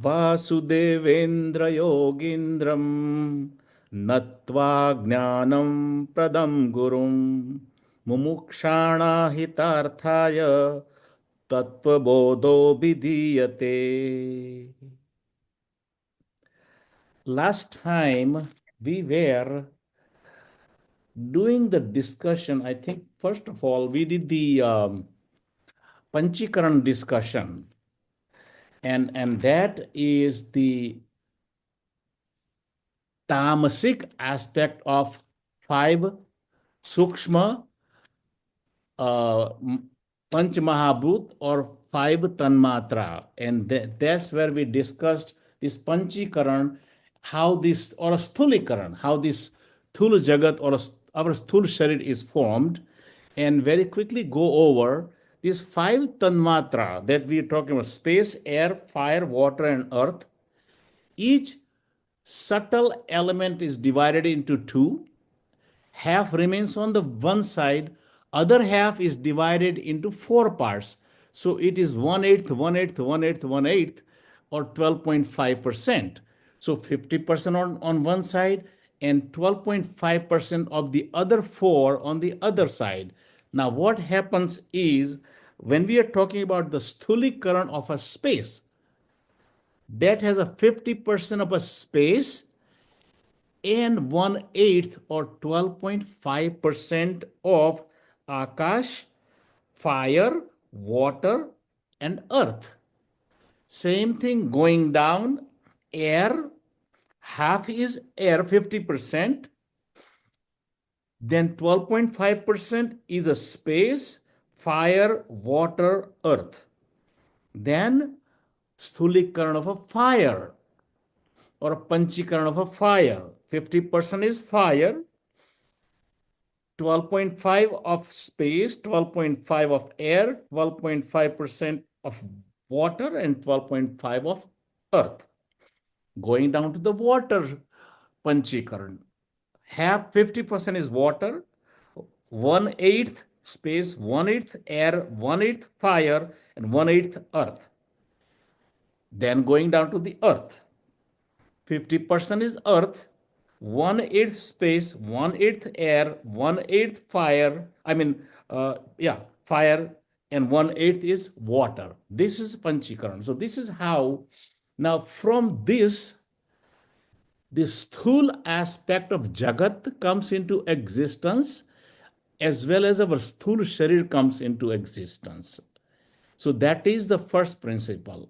वासुदेवेन्द्र योगीन्द्रं नत्वा ज्ञानं प्रदं गुरुं मुमुक्षाणा हितार्थाय तत्वबोधो विधीयते. Last time we were doing the discussion. I think first of all we did the Panchikaran discussion, and that is the tamasic aspect of five sukshma panch mahabhut or five tanmatra, and that's where we discussed this panchikaran, how this, or a stulikaran, how this thul jagat or our sthul sharir is formed, and very quickly go over these five tanmatra that we are talking about: space, air, fire, water, and earth. Each subtle element is divided into two. Half remains on the one side, other half is divided into four parts. So it is 1/8, 1/8, 1/8, 1/8, or 12.5%. So 50% on one side and 12.5% of the other four on the other side. Now, what happens is when we are talking about the stulikaran of a space, that has a 50% of a space and 1/8 or 12.5% of Akash, fire, water, and earth. Same thing going down, air, half is air, 50%, then 12.5% is a space, fire, water, earth. Then Stulikaran of a fire, or a Panchikaran of a fire. 50% is fire, 12.5 of space, 12.5 of air, 12.5% of water, and 12.5 of earth. Going down to the water Panchikaran, half 50% is water, 1/8 space, 1/8 air, 1/8 fire, and 1/8 earth. Then going down to the earth, 50% is earth, 1/8 space, 1/8 air, 1/8 fire. Fire, and 1/8 is water. This is Panchikaran. So this is how, now from this sthul aspect of Jagat comes into existence, as well as our sthul sharir comes into existence. So that is the first principle.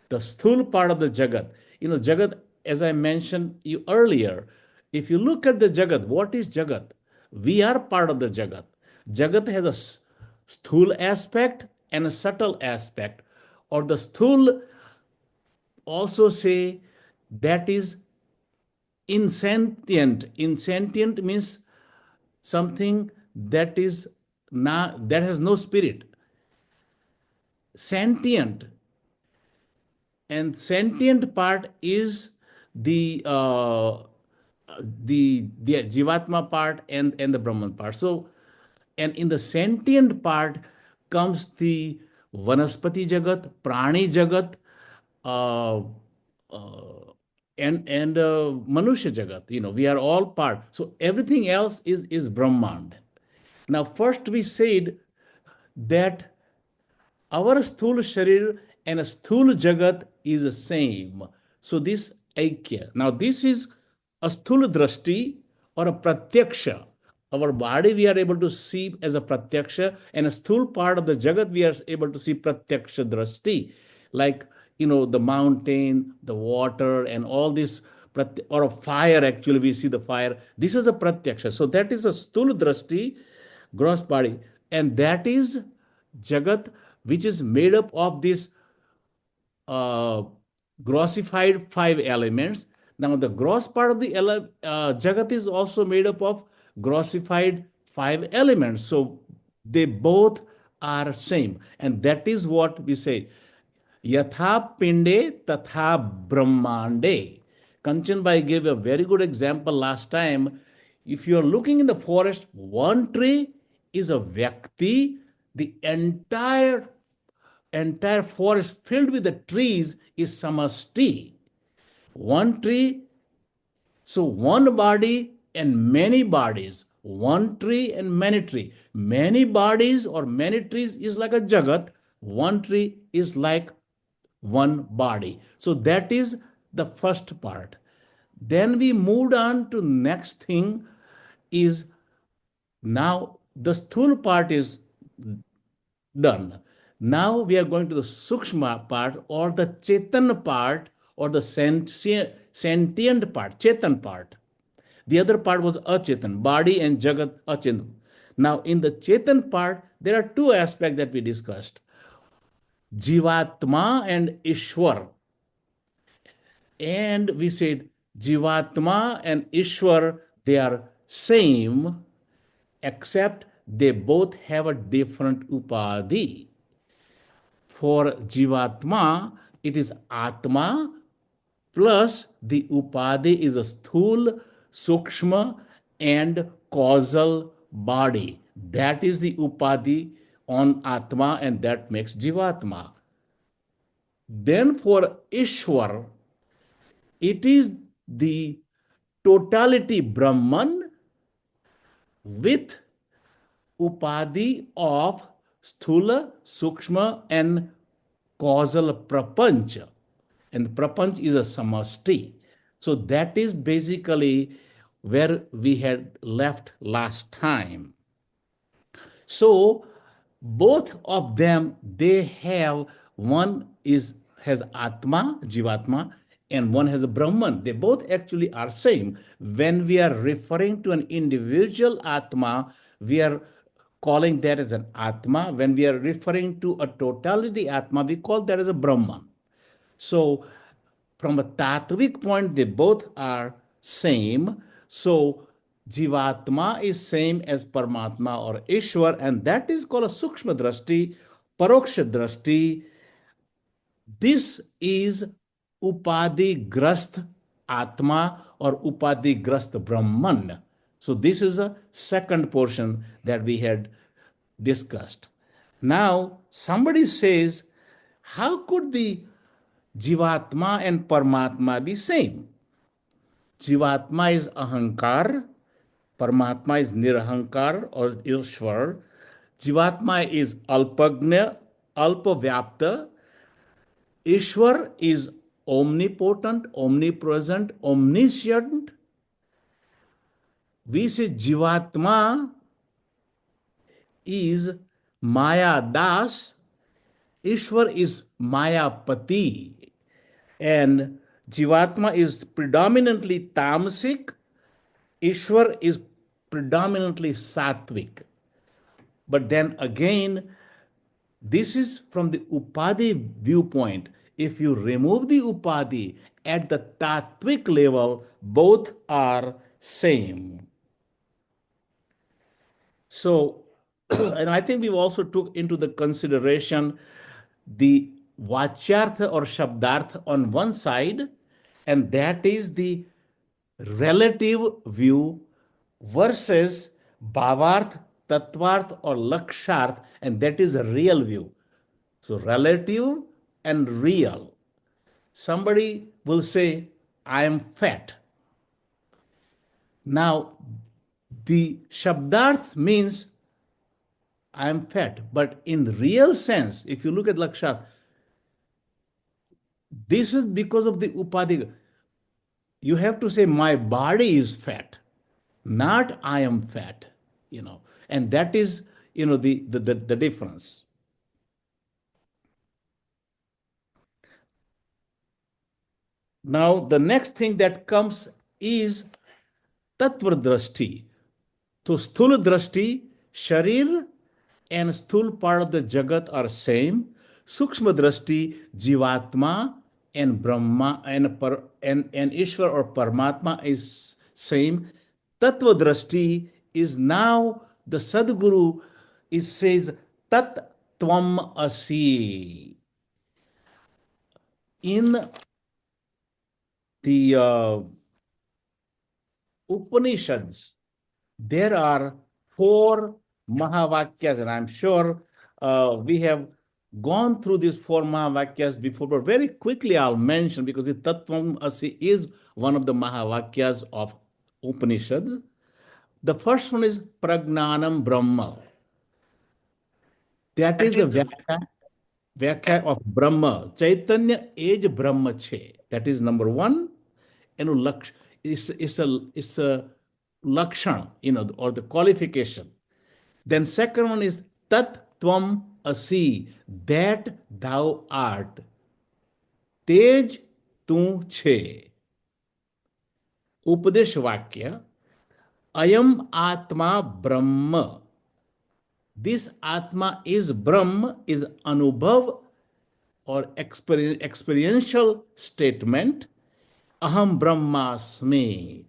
The sthul part of the Jagat. Jagat, as I mentioned you earlier, if you look at the Jagat, what is Jagat? We are part of the Jagat. Jagat has a sthul aspect and a subtle aspect. Or the sthul also say that is insentient. Insentient means something that is not, that has no spirit. Sentient, and sentient part is the jivatma part and the brahman part. So, and in the sentient part comes the vanaspati jagat, prani jagat, uh, uh, and manusha jagat. We are all part. So everything else is brahmand. Now, first we said that our sthul sharir and sthul jagat is the same. So this aikya. Now this is a sthul drashti or a pratyaksha. Our body we are able to see as a pratyaksha, and a sthul part of the jagat we are able to see pratyaksha drashti. Like, the mountain, the water, and all this, or a fire, actually we see the fire. This is a pratyaksha. So that is a sthul drashti, gross body. And that is Jagat, which is made up of these uh, grossified five elements. Now, the gross part of the Jagat is also made up of grossified five elements. So they both are same. And that is what we say. Yatha pinde tatha brahmande. Kanchan Bhai gave a very good example last time. If you are looking in the forest, one tree is a Vyakti, the entire entire forest filled with the trees is samasti. One tree, so one body and many bodies. One tree and many trees. Many bodies or many trees is like a jagat. One tree is like one body. So that is the first part. Then we moved on to next thing is now the sthul part is done. Now we are going to the sukshma part or the chetan part or the sentient part, chetan part. The other part was achetan, body and jagat achetan. Now in the chetan part, there are two aspects that we discussed: jivatma and ishwar. And we said jivatma and ishwar, they are same, except they both have a different upadhi. For jivatma, it is atma plus the upadhi is a sthul, sukshma, and causal body. That is the upadhi on atma, and that makes jivatma. Then for Ishwar, it is the totality Brahman with upadhi of sthula, sukshma, and causal prapancha. And prapanch is a samasti. So that is basically where we had left last time. So both of them, they have, one is has atma, jivatma, and one has a brahman. They both actually are same. When we are referring to an individual atma, we are calling that as an atma. When we are referring to a totality atma, we call that as a brahman. So from a tattvic point, they both are same. So Jivatma is same as Paramatma or Ishwar, and that is called a Sukshma Drashti, Paroksha Drashti. This is Upadhi Grast Atma or Upadhi Grast Brahman. So this is a second portion that we had discussed. Now, somebody says, how could the Jivatma and Paramatma be same? Jivatma is Ahankar, Paramatma is Nirahankar or Ishwar. Jivatma is Alpagnya, Alpavyapta. Ishwar is omnipotent, omnipresent, omniscient. We say Jivatma is Maya Das, Ishwar is Maya Pati, and Jivatma is predominantly tamasic, Ishwar is predominantly sattvic. But then again, this is from the Upadhi viewpoint. If you remove the Upadhi at the tattvic level, both are same. So, and I think we've also took into the consideration the Vachyartha or Shabdartha on one side, and that is the relative view versus Bhavarth, Tattvarth, or Laksharth, and that is a real view. So, relative and real. Somebody will say, I am fat. Now, the Shabdarth means I am fat, but in real sense, if you look at Lakshat, this is because of the Upadhi. You have to say, my body is fat, not I am fat, and that is, the difference. Now, the next thing that comes is Tattva Drashti. So, Sthula Drashti, Sharir and Sthul part of the Jagat are same. Sukshma Drashti, Jivatma and Brahma and Ishwar or Paramatma is same. Tattva Drashti is now the Sadguru, it says Tat Tvam Asi. In the Upanishads, there are four Mahavakyas, and I'm sure we have gone through these four Mahavakyas before, but very quickly I'll mention because the Tattvam Asi is one of the Mahavakyas of Upanishads. The first one is Pragnanam Brahma. That is the Vyakya of Brahma. Chaitanya is Brahma Che. That is number one. And it's a lakshan, or the qualification. Then second one is Tat Tvam Asi, that thou art. Tej tu che. Upadesh Vakya, Ayam Atma Brahma. This Atma is Brahma, is Anubhav or experiential statement. Aham Brahmasmi.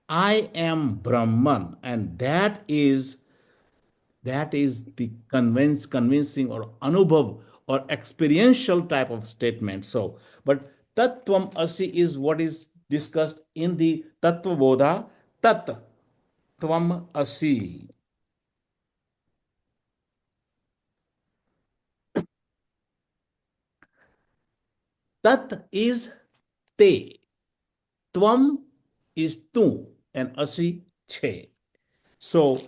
I am Brahman, and that is the convincing or anubhav or experiential type of statement. So, but Tattvam Asi is what is discussed in the Tattva Bodha. Tat Tvam Asi. Tat is te. Tvam is tu, and Asi che. So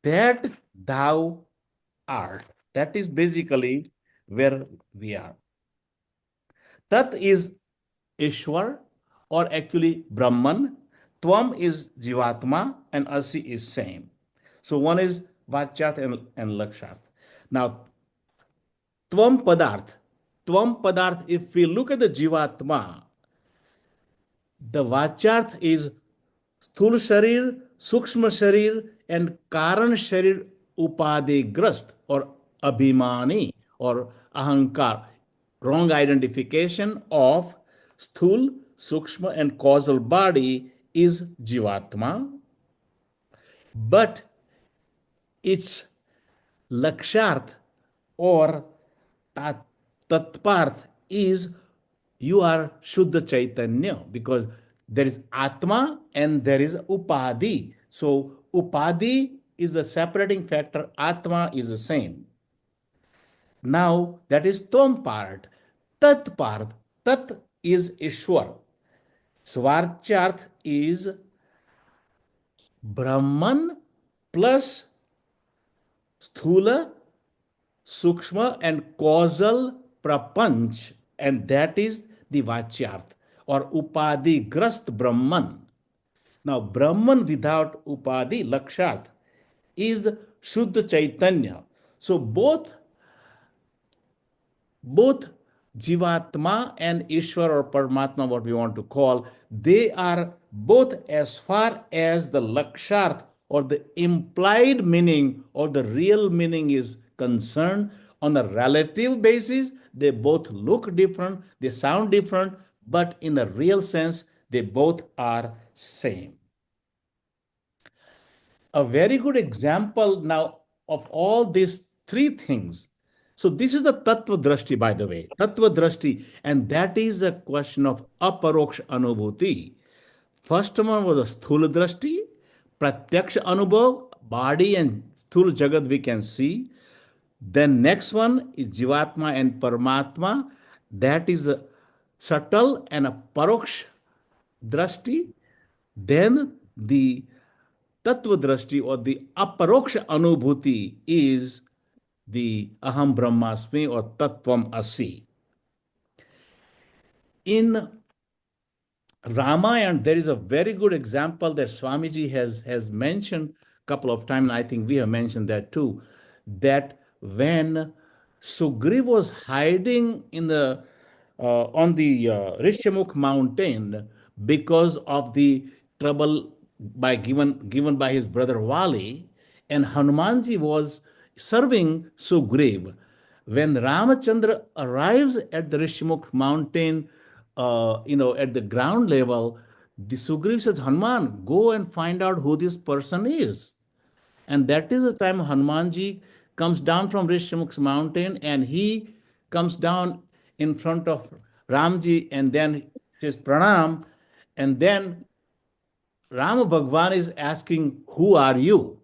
that thou art. That is basically where we are. Tat is Ishwar, or actually Brahman. Tvam is Jivatma, and Asi is same. So one is Vachyarth and Laksharth. Now, Tvam Padarth. Tvam Padarth, if we look at the Jivatma, the Vachyarth is Sthul Sharir, Sukshma Sharir, and Karan Sharir Upadegrast or Abhimani or Ahankar. Wrong identification of Sthul, Sukshma, and causal body is Jivatma, but its Laksharth or Tatparth is you are Shuddha Chaitanya, because there is Atma and there is Upadi. So Upadi is a separating factor, Atma is the same. Now that is Tvam part. Tat part. Tat is Ishwar. Svarcharth is Brahman plus Sthula, Sukshma, and causal prapanch, and that is the Vachyarth or Upadi Grast Brahman. Now, Brahman without Upadi, Laksharth, is Shuddha Chaitanya. So both Jivatma and Ishwar or Paramatma, what we want to call, they are both, as far as the Laksharth or the implied meaning or the real meaning is concerned, on a relative basis, they both look different, they sound different, but in a real sense, they both are same. A very good example now of all these three things. So this is the Tattva Drashti, by the way, Tattva Drashti, and that is a question of aparoksha anubhuti. First one was a Sthula Drashti, Pratyaksha Anubhav, body and Sthula Jagat we can see. Then next one is Jivatma and Paramatma, that is a subtle and a Paroksh Drashti. Then the Tattva Drashti or the Aparoksha Anubhuti is the Aham Brahmasmi or Tattvam Asi. In Ramayana, there is a very good example that Swamiji has mentioned a couple of times. I think we have mentioned that too. That when Sugriv was hiding in the on the Rishyamukh mountain because of the trouble given by his brother Vali, and Hanumanji was serving Sugriv. When Ramachandra arrives at the Rishyamukh mountain, at the ground level, the Sugriv says, Hanuman, go and find out who this person is. And that is the time Hanumanji comes down from Rishyamukh mountain and he comes down in front of Ramji and then says pranam. And then Rama Bhagwan is asking, who are you?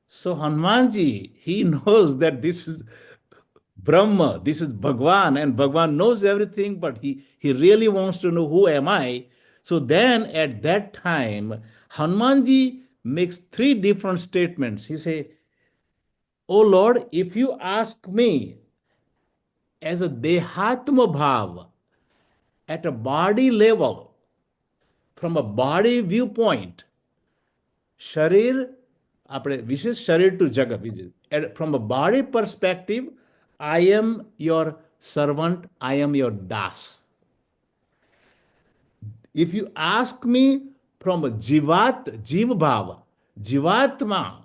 So Hanumanji, he knows that this is Brahma, this is Bhagwan, and Bhagwan knows everything, but he really wants to know who am I. So then at that time, Hanumanji makes three different statements. He say, "Oh Lord, if you ask me as a Dehatma Bhav at a body level, from a body viewpoint, શરીર આપણે વિશેષ શરીર to જગત from a body perspective, I am your servant, I am your das. If you ask me from a jiva bhava, jivatma,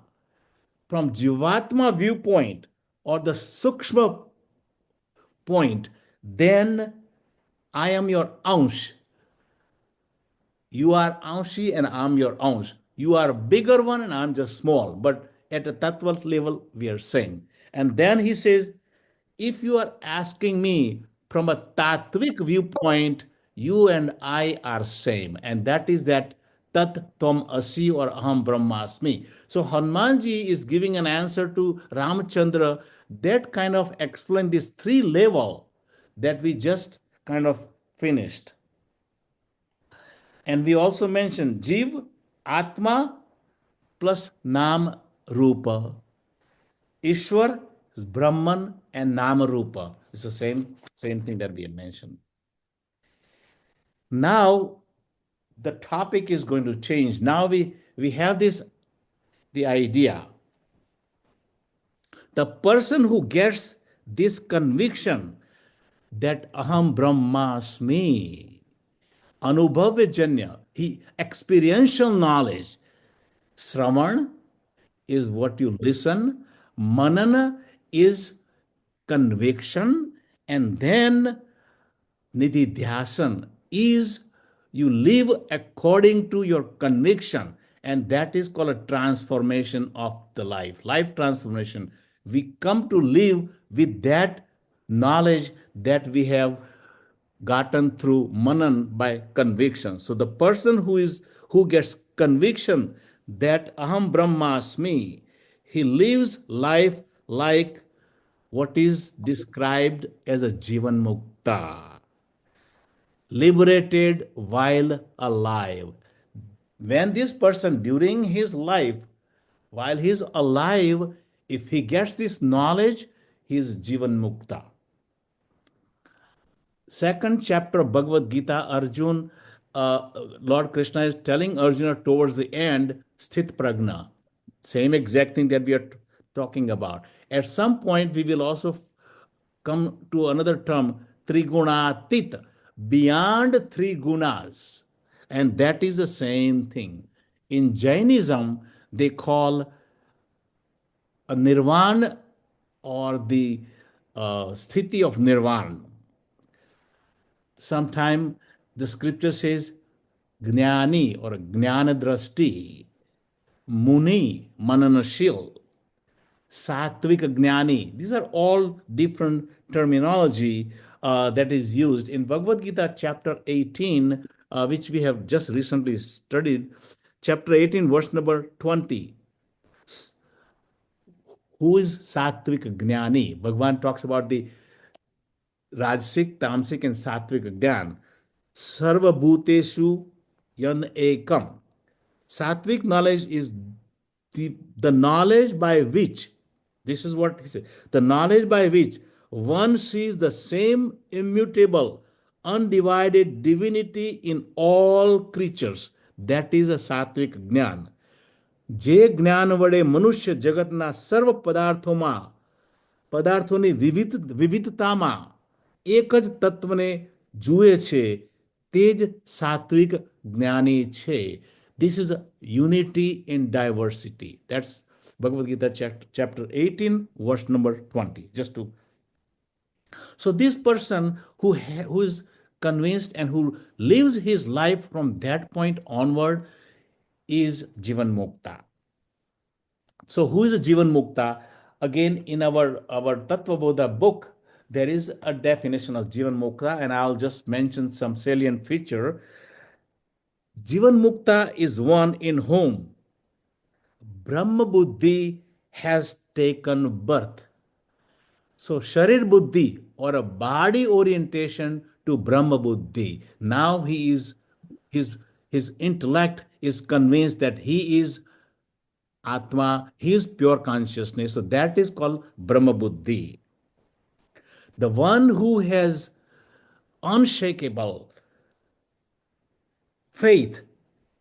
from jivatma viewpoint or the sukshma point, then I am your ansh. You are Anshi and I'm your Ansh. You are a bigger one and I'm just small. But at a Tattva level, we are same. And then he says, if you are asking me from a Tattvik viewpoint, you and I are same. And that is that Tat Tom Asi or Aham Brahmasmi. So Hanumanji is giving an answer to Ramchandra that kind of explain this three level that we just kind of finished. And we also mentioned Jiv, Atma plus Nam Rupa. Ishwar is Brahman and Nama Rupa. It's the same thing that we had mentioned. Now the topic is going to change. Now we have the idea. The person who gets this conviction that Aham Brahmasmi, Anubhavajanya, he experiential knowledge. Sravan is what you listen, Manana is conviction, and then Nididhyasan is you live according to your conviction, and that is called a transformation of the life transformation. We come to live with that knowledge that we have gotten through manan by conviction. So the person who gets conviction that aham brahmasmi, he lives life like what is described as a jivan mukta, liberated while alive. When this person during his life, while he's alive, if he gets this knowledge, he is jivan mukta. Second chapter of Bhagavad Gita, Arjun, Lord Krishna is telling Arjuna towards the end, Sthit Pragna. Same exact thing that we are talking about. At some point, we will also come to another term, Trigunatit, beyond three gunas. And that is the same thing. In Jainism, they call a nirvana or the sthiti of nirvana. Sometime the scripture says Gnani or Jnana Drashti, Muni, Mananashil, Satvik Gnani. These are all different terminology that is used in Bhagavad Gita chapter 18, which we have just recently studied. Chapter 18, verse number 20. Who is Satvik Gnani? Bhagavan talks about the Rajasik, Tamsik, and Satvik Gyan. Sarva Bhuteshu Yan Ekam. Sattvic knowledge is the knowledge by which, this is what he said, the knowledge by which one sees the same immutable, undivided divinity in all creatures. That is a sattvic જ્ઞાન. જે જ્ઞાન વડે મનુષ્ય જગતના સર્વ પદાર્થોમાં પદાર્થોની વિવિધતામાં એક જ તત્વને જુએ છે તે જ સાત્વિક જ્ઞાની છે. This is a unity in diversity. That's Bhagavad Gita chapter 18, verse number 20. Just to so this person who is convinced and who lives his life from that point onward is Jivan Mukta. So who is a Jivan Mukta? Again, in our Tattva Bodha book, there is a definition of Jivan Mukta, and I'll just mention some salient feature. Jivan Mukta is one in whom Brahma Buddhi has taken birth. So Sharir Buddhi or a body orientation to Brahma Buddhi. Now his his intellect is convinced that he is Atma, he is pure consciousness. So that is called Brahma Buddhi. The one who has unshakable faith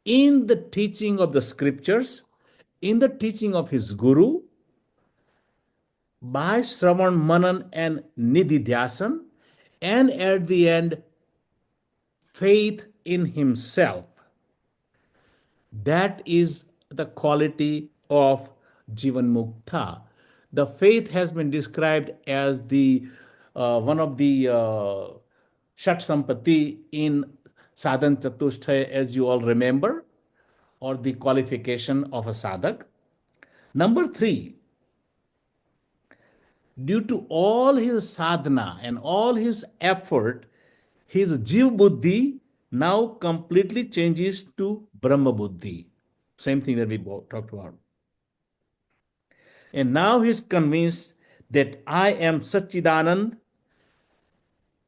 in the teaching of the scriptures, in the teaching of his guru, by Shravan Manan and Nididhyasan, and at the end, faith in himself. That is the quality of Jivan Mukta. The faith has been described as the one of the Shat Sampati in Sadhan Chatushtaya, as you all remember, or the qualification of a sadhak. Number three, due to all his sadhana and all his effort, his Jiv Buddhi now completely changes to Brahma Buddhi. Same thing that we both talked about. And now he's convinced that I am Satchidanand.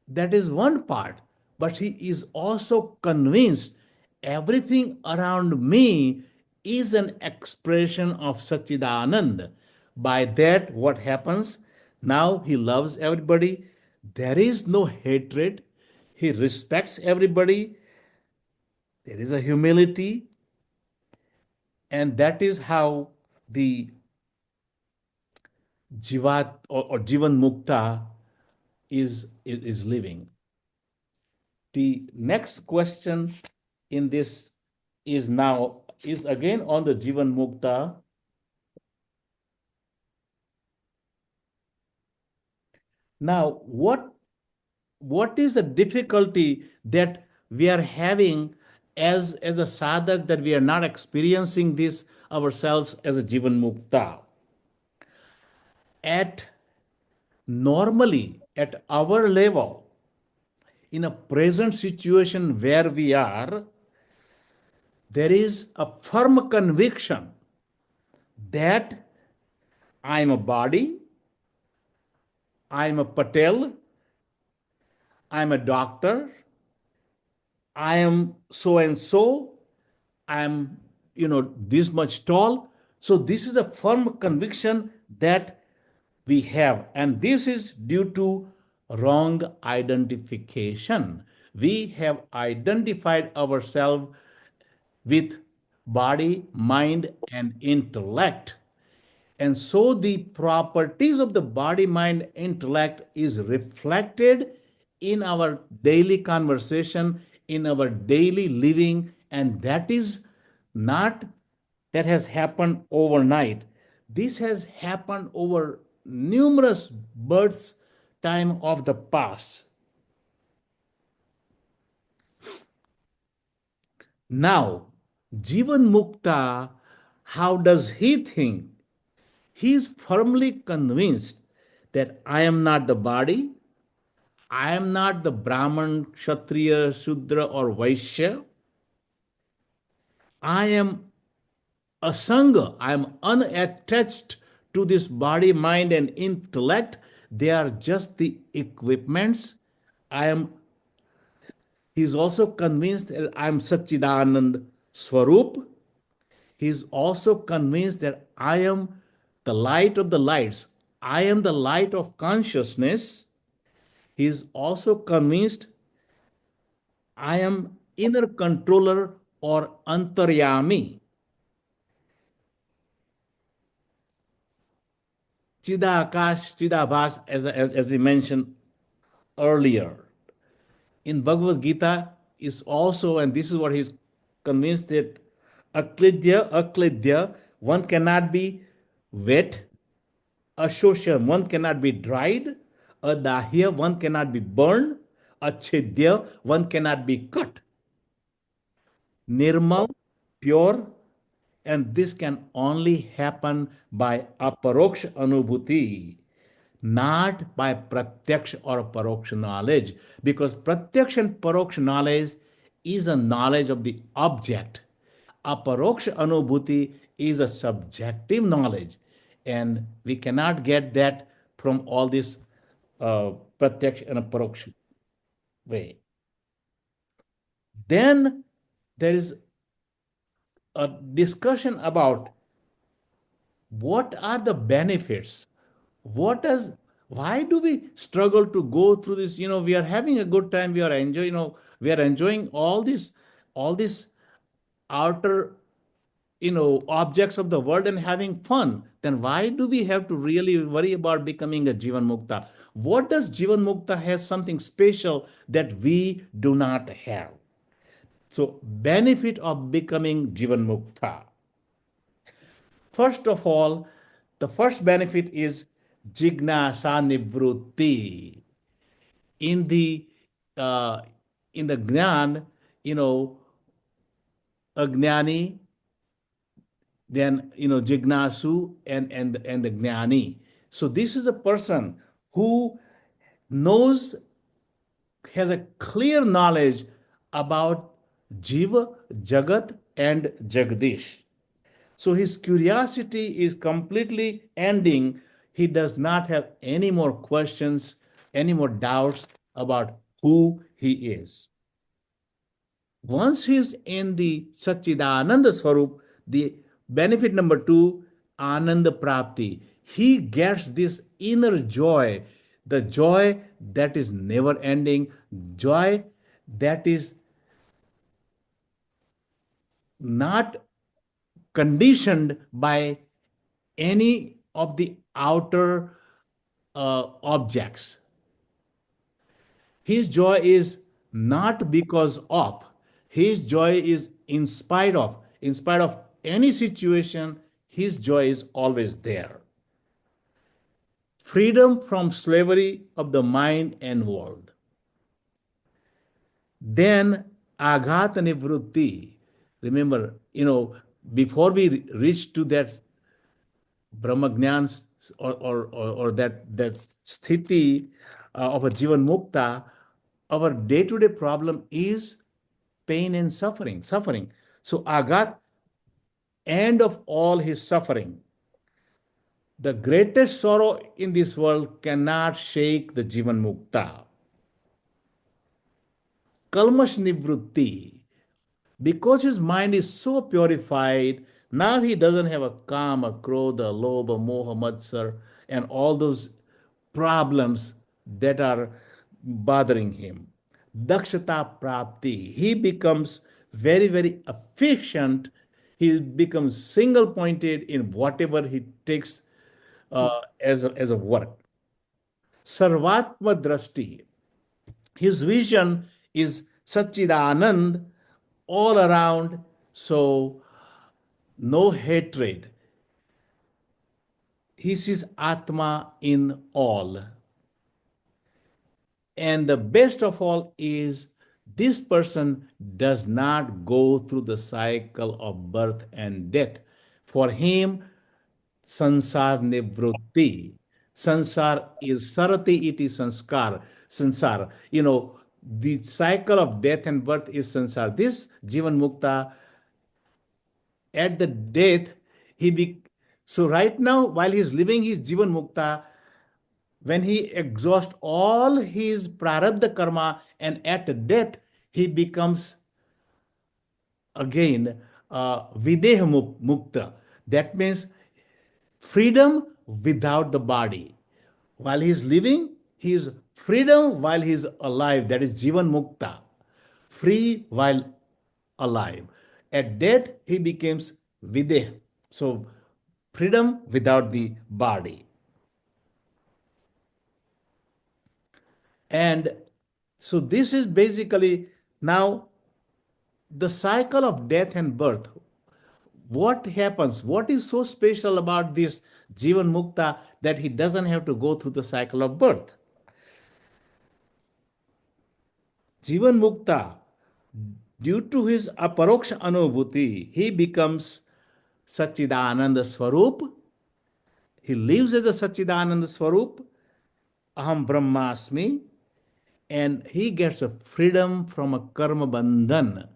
That is one part. But he is also convinced everything around me is an expression of Satchidanand. By that, what happens? Now he loves everybody. There is no hatred. He respects everybody. There is a humility. And that is how the Jivat or Jivan Mukta is living. The next question in this is again on the Jivan Mukta. Now, what is the difficulty that we are having as a sadhak, that we are not experiencing this ourselves as a Jivan Mukta? At normally at our level, in a present situation where we are, there is a firm conviction that I am a body, I am a Patel, I am a doctor, I am so and so, I am, this much tall. So this is a firm conviction that we have, and this is due to wrong identification. We have identified ourselves with body, mind, and intellect. And so the properties of the body, mind, intellect is reflected in our daily conversation, in our daily living, and that is not that has happened overnight. This has happened over numerous births time of the past. Now, Jivan Mukta, how does he think? He is firmly convinced that I am not the body, I am not the Brahman, Kshatriya, Shudra, or Vaishya. I am a Sangha. I am unattached to this body, mind, and intellect. They are just the equipments. I am, he is also convinced that I am Satchidanand Swarup. He is also convinced that I am the light of the lights. I am the light of consciousness. He is also convinced I am inner controller or antaryami. Chidakash, Chidabhas, as we mentioned earlier. In Bhagavad Gita is also, and this is what he's convinced that aklidya, one cannot be wet, ashosha, one cannot be dried, adahya, one cannot be burned, achidya, one cannot be cut. Nirmal, pure, and this can only happen by aparoksha anubhuti, not by pratyaksha or paroksha knowledge, because pratyaksha and paroksha knowledge is a knowledge of the object. Aparoksha anubhuti is a subjective knowledge, And we cannot get that from all this pratyaksh and aparoksh way. Then there is a discussion about what are the benefits. What does Why do we struggle to go through this? We are having a good time, we are enjoying, we are enjoying all this outer objects of the world and having fun. Then why do we have to really worry about becoming a Jivan Mukta? What does Jivan Mukta has something special that we do not have? So, benefit of becoming Jivan Mukta. First of all, the first benefit is Jignasa Nivrutti. In the uh, in the Gnan, you know, Agnani, then Jignasu and the Gnani. So this is a person who knows, has a clear knowledge about Jiva, Jagat, and Jagdish. So his curiosity is completely ending. He does not have any more questions, any more doubts about who he is. Once he's in the Satchidananda Swarup, the benefit number two, Ananda Prapti, he gets this inner joy, the joy that is never ending, joy that is not conditioned by any of the outer objects. His joy is not because of, his joy is in spite of. In spite of any situation, his joy is always there. Freedom from slavery of the mind and world. Then Aghat Nivrutti. Remember, before we reach to that Brahmagnan, or that sthiti of a Jivan Mukta, our day-to-day problem is pain and suffering. Suffering. So Agat, end of all his suffering. The greatest sorrow in this world cannot shake the Jivan Mukta. Kalmash Nivrutti. Because his mind is so purified, now he doesn't have a kama, krodha, lobha, moha, matsar, and all those problems that are bothering him. Dakshata prapti. He becomes very, very efficient. He becomes single pointed in whatever he takes as a work. Sarvatma Drashti. His vision is Satchidanand all around, so no hatred. He sees Atma in all. And the best of all is this person does not go through the cycle of birth and death. For him, sansar nivrutti. Sansar is sarati iti sanskar. Sansar. The cycle of death and birth is sansar. This Jivan Mukta, at the death, he be so right now, while he's living his Jivan Mukta, when he exhausts all his prarabdha karma, and at death, he becomes again videha mukta. That means freedom without the body. While he is living, he is freedom while he is alive. That is Jivan Mukta. Free while alive. At death, he becomes Videh. So, freedom without the body. And so, this is basically now the cycle of death and birth. What happens? What is so special about this Jivan Mukta that he doesn't have to go through the cycle of birth? Jivan Mukta, due to his aparoksha anubhuti, he becomes Satchidananda Swarup. He lives as a Satchidananda Swarup, Aham Brahmasmi, and he gets a freedom from a karma bandhan.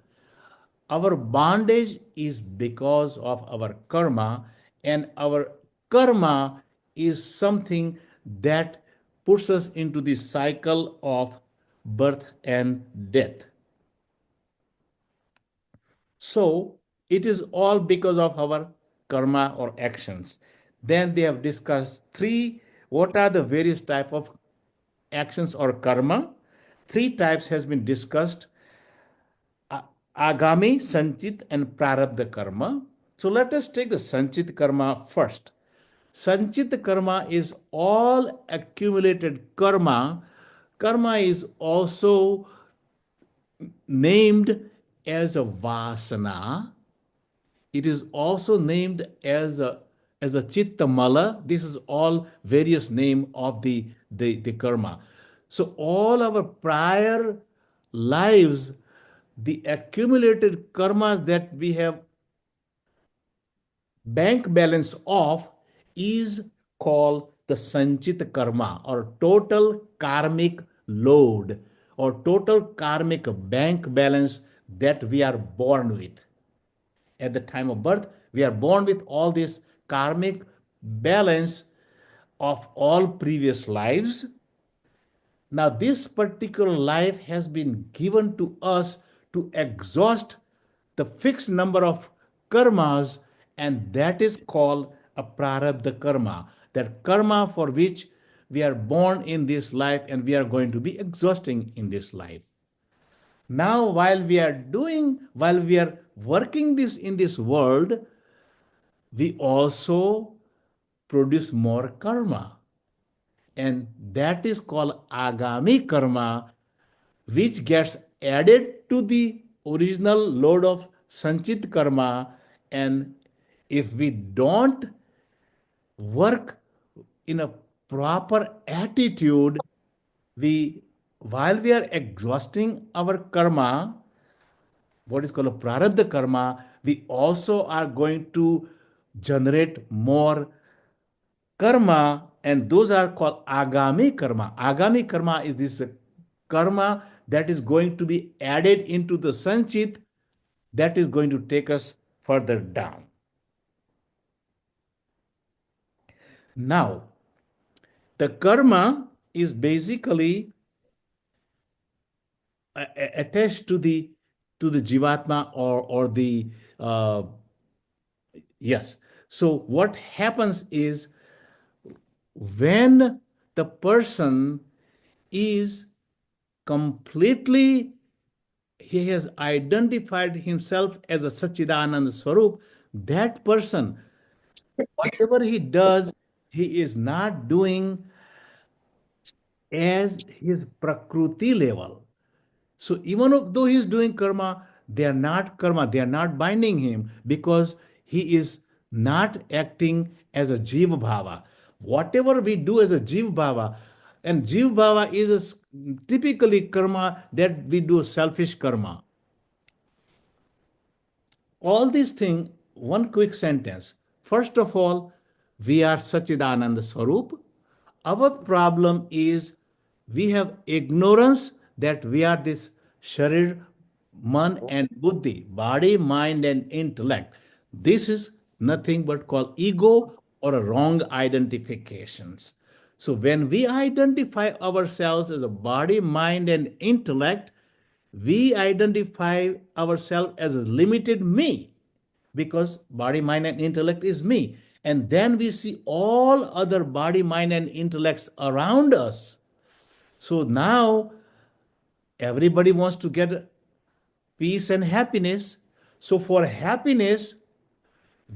Our bondage is because of our karma, and our karma is something that puts us into the cycle of birth and death. So it is all because of our karma or actions. Then they have discussed three, what are the various type of actions or karma. Three types has been discussed: agami, sanchit, and prarabdha karma. So let us take the sanchit karma first. Sanchit karma is all accumulated karma. Karma is also named as a vasana. It is also named as a chitta mala. This is all various name of the karma. So all our prior lives, the accumulated karmas that we have bank balance of, is called the sanchit karma, or total karmic load, or total karmic bank balance that we are born with. At the time of birth, we are born with all this karmic balance of all previous lives. Now, this particular life has been given to us to exhaust the fixed number of karmas, and that is called a prarabdha karma. That karma for which we are born in this life and we are going to be exhausting in this life. Now, while we are working this in this world, we also produce more karma, and that is called agami karma, which gets added to the original load of sanchit karma. And if we don't work in a proper attitude, we while we are exhausting our karma, what is called a prarabdha karma, we also are going to generate more karma, and those are called agami karma. Agami karma is this karma that is going to be added into the sanchit, that is going to take us further down. Now, the karma is basically attached to the jivatma, or the yes. So what happens is, when the person is completely, he has identified himself as a Sachidanand Swarup, that person, whatever he does, he is not doing as his Prakruti level. So even though he is doing karma, they are not binding him, because he is not acting as a Jiva Bhava. Whatever we do as a Jiva Bhava, and Jiva Bhava is typically karma that we do selfish karma. All these things, one quick sentence. First of all, we are Sachidananda Swarup. Our problem is we have ignorance that we are this Sharir, Man, and Buddhi, body, mind, and intellect. This is nothing but called ego, or a wrong identifications. So when we identify ourselves as a body, mind, and intellect, we identify ourselves as a limited me, because body, mind, and intellect is me. And then we see all other body, mind, and intellects around us. So now everybody wants to get peace and happiness. So for happiness,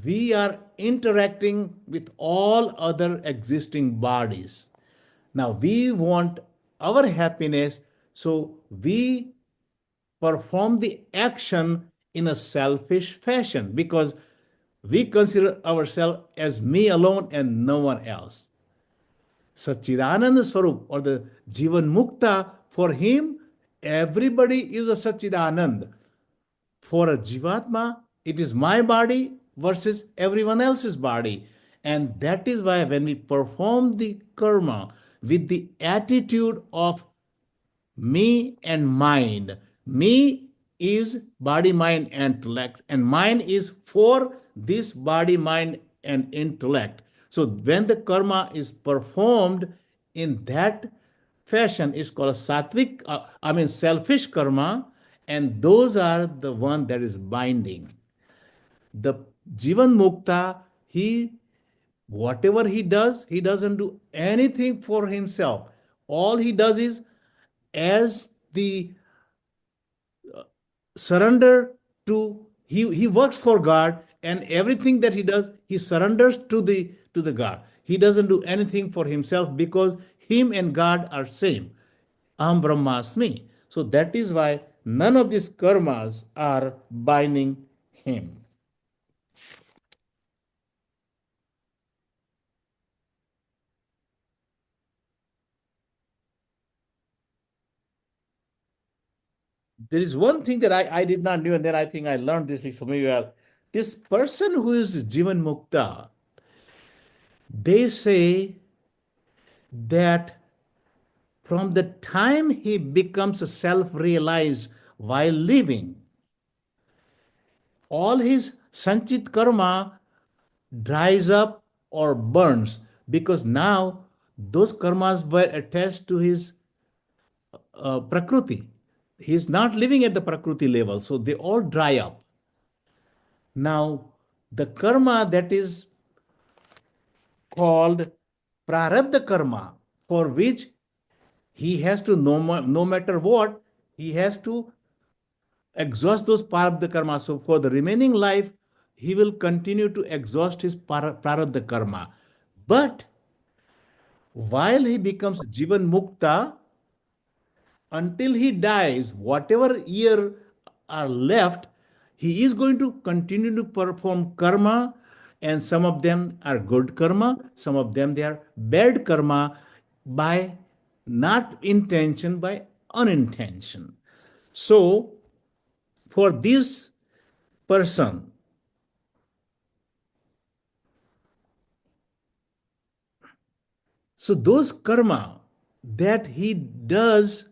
we are interacting with all other existing bodies. Now we want our happiness, so we perform the action in a selfish fashion, because we consider ourselves as me alone and no one else. Sachidananda Swarup, or the Jivan Mukta, for him, everybody is a Sachidanand. For a Jivatma, it is my body versus everyone else's body. And that is why when we perform the karma with the attitude of me and mind, me is body, mind, and intellect, and mind is for this body, mind, and intellect. So when the karma is performed in that fashion, it's called a sattvic, selfish karma, and those are the one that is binding. The Jivan Mukta, whatever he does, he doesn't do anything for himself. All he does is, as the surrender to, he works for God, and everything that he does, he surrenders to the God. He doesn't do anything for himself, because him and God are same. Aham Brahmasmi. So that is why none of these karmas are binding him. There is one thing that I did not know, and then I think I learned this from you. This person who is Jivan Mukta, they say that from the time he becomes self-realized while living, all his sanchit karma dries up or burns, because now those karmas were attached to his prakriti. He's not living at the prakriti level, so they all dry up. Now, the karma that is called prarabdha karma, for which he has to, no matter what, he has to exhaust those prarabdha karma. So for the remaining life, he will continue to exhaust his prarabdha karma. But while he becomes jivan mukta, until he dies, whatever year are left, he is going to continue to perform karma, and some of them are good karma, some of them they are bad karma, by not intention, by unintention. So for this person, so those karma that he does,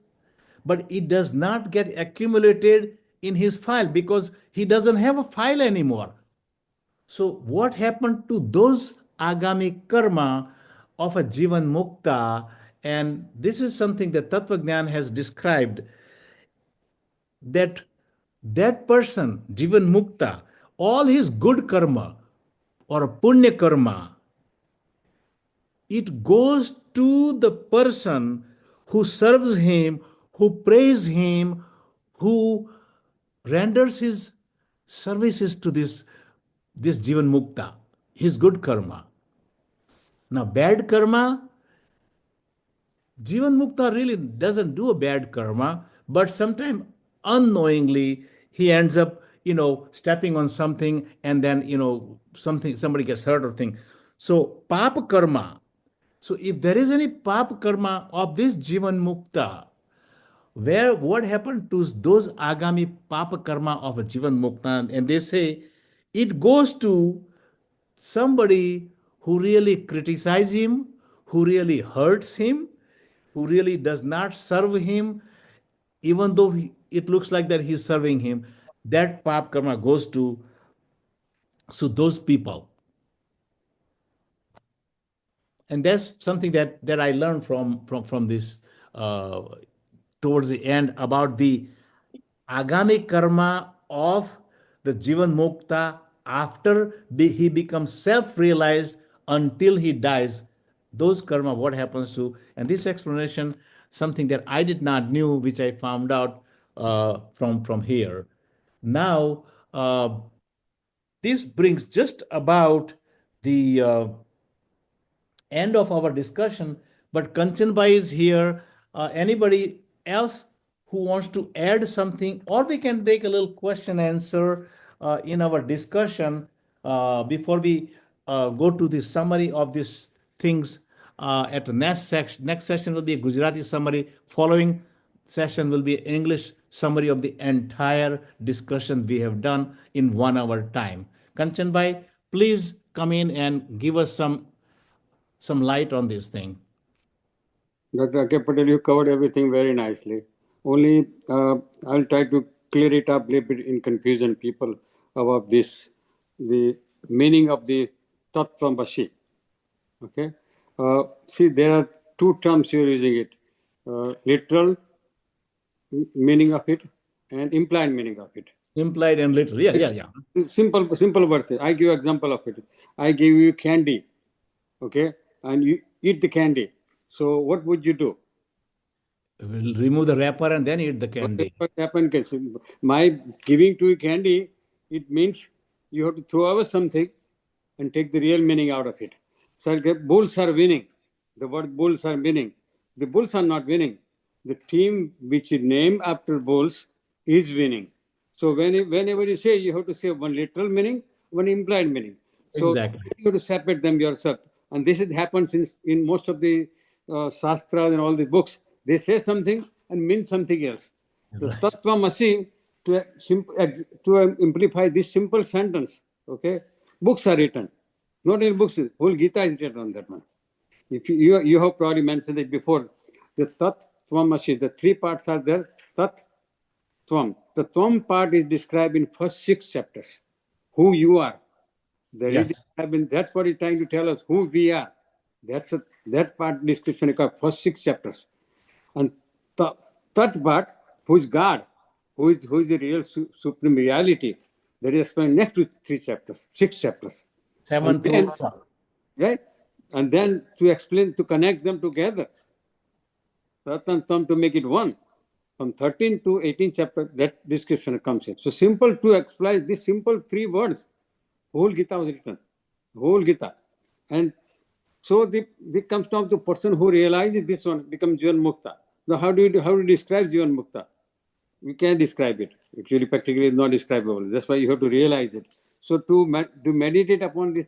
but it does not get accumulated in his file, because he doesn't have a file anymore. So what happened to those agami karma of a jivan mukta? And this is something that Tattva Gnan has described, that that person, jivan mukta, all his good karma or punya karma, it goes to the person who serves him, who prays him, who renders his services to this Jivan Mukta, his good karma. Now, bad karma, Jivan Mukta really doesn't do a bad karma, but sometimes unknowingly he ends up, stepping on something, and then, somebody gets hurt or thing. So, Papa karma. So, if there is any Papa karma of this Jivan Mukta, where what happened to those agami papa karma of a jivan mukta, and they say it goes to somebody who really criticizes him, who really hurts him, who really does not serve him, even though it looks like that he's serving him. That pap karma goes to, so those people. And that's something that I learned from this, uh, towards the end, about the agami karma of the jivan mukta after he becomes self-realized until he dies. Those karma, what happens to, and this explanation, something that I did not knew, which I found out from here. Now, this brings just about the end of our discussion. But Kanchan Bhai is here. Anybody else who wants to add something, or we can take a little question answer in our discussion before we go to the summary of these things. At the next section, next session will be a Gujarati summary. Following session will be an English summary of the entire discussion we have done in 1 hour time. Kanchan Bhai, please come in and give us some light on this thing. Dr. A.K. Patel, you covered everything very nicely. Only I'll try to clear it up a little bit in confusion people about this, the meaning of the Tattva Drashti. Okay. See, there are two terms you are using it: literal meaning of it and implied meaning of it. Implied and literal. Yeah, yeah, yeah. Simple words. I give you example of it. I give you candy, okay, and you eat the candy. So what would you do? We'll remove the wrapper and then eat the candy. What happened? My giving to you candy, it means you have to throw away something and take the real meaning out of it. So the bulls are winning. The word bulls are winning. The bulls are not winning. The team which is named after bulls is winning. So whenever you say, you have to say one literal meaning, one implied meaning. So Exactly. you have to separate them yourself. And this is happens in most of the shastras and all the books. They say something and mean something else. The Right. Tattvamasi, to amplify this simple sentence, okay, books are written. Not in books, whole Gita is written on that one. If you have probably mentioned it before, the Tat, Tvamasi, the three parts are there. Tat, Tvam. The Tvam part is described in first 6 chapters. Who you are. That is Yes. that's what he's trying to tell us, who we are. That part description is called first 6 chapters. And that part, who is God, who is the real supreme reality, that is explained next to 3 chapters, 6 chapters. And 7 through then, 12. right? And then to explain, to connect them together, Tat and Tam, to make it one. From 13 to 18 chapter, that description comes in. So simple to explain this simple 3 words, whole Gita was written. Whole Gita. And so the comes down to person who realizes this one becomes Jivan Mukta. Now how do you describe Jivan Mukta? We can't describe it. Actually, practically, it's not describable. That's why you have to realize it. So to meditate upon this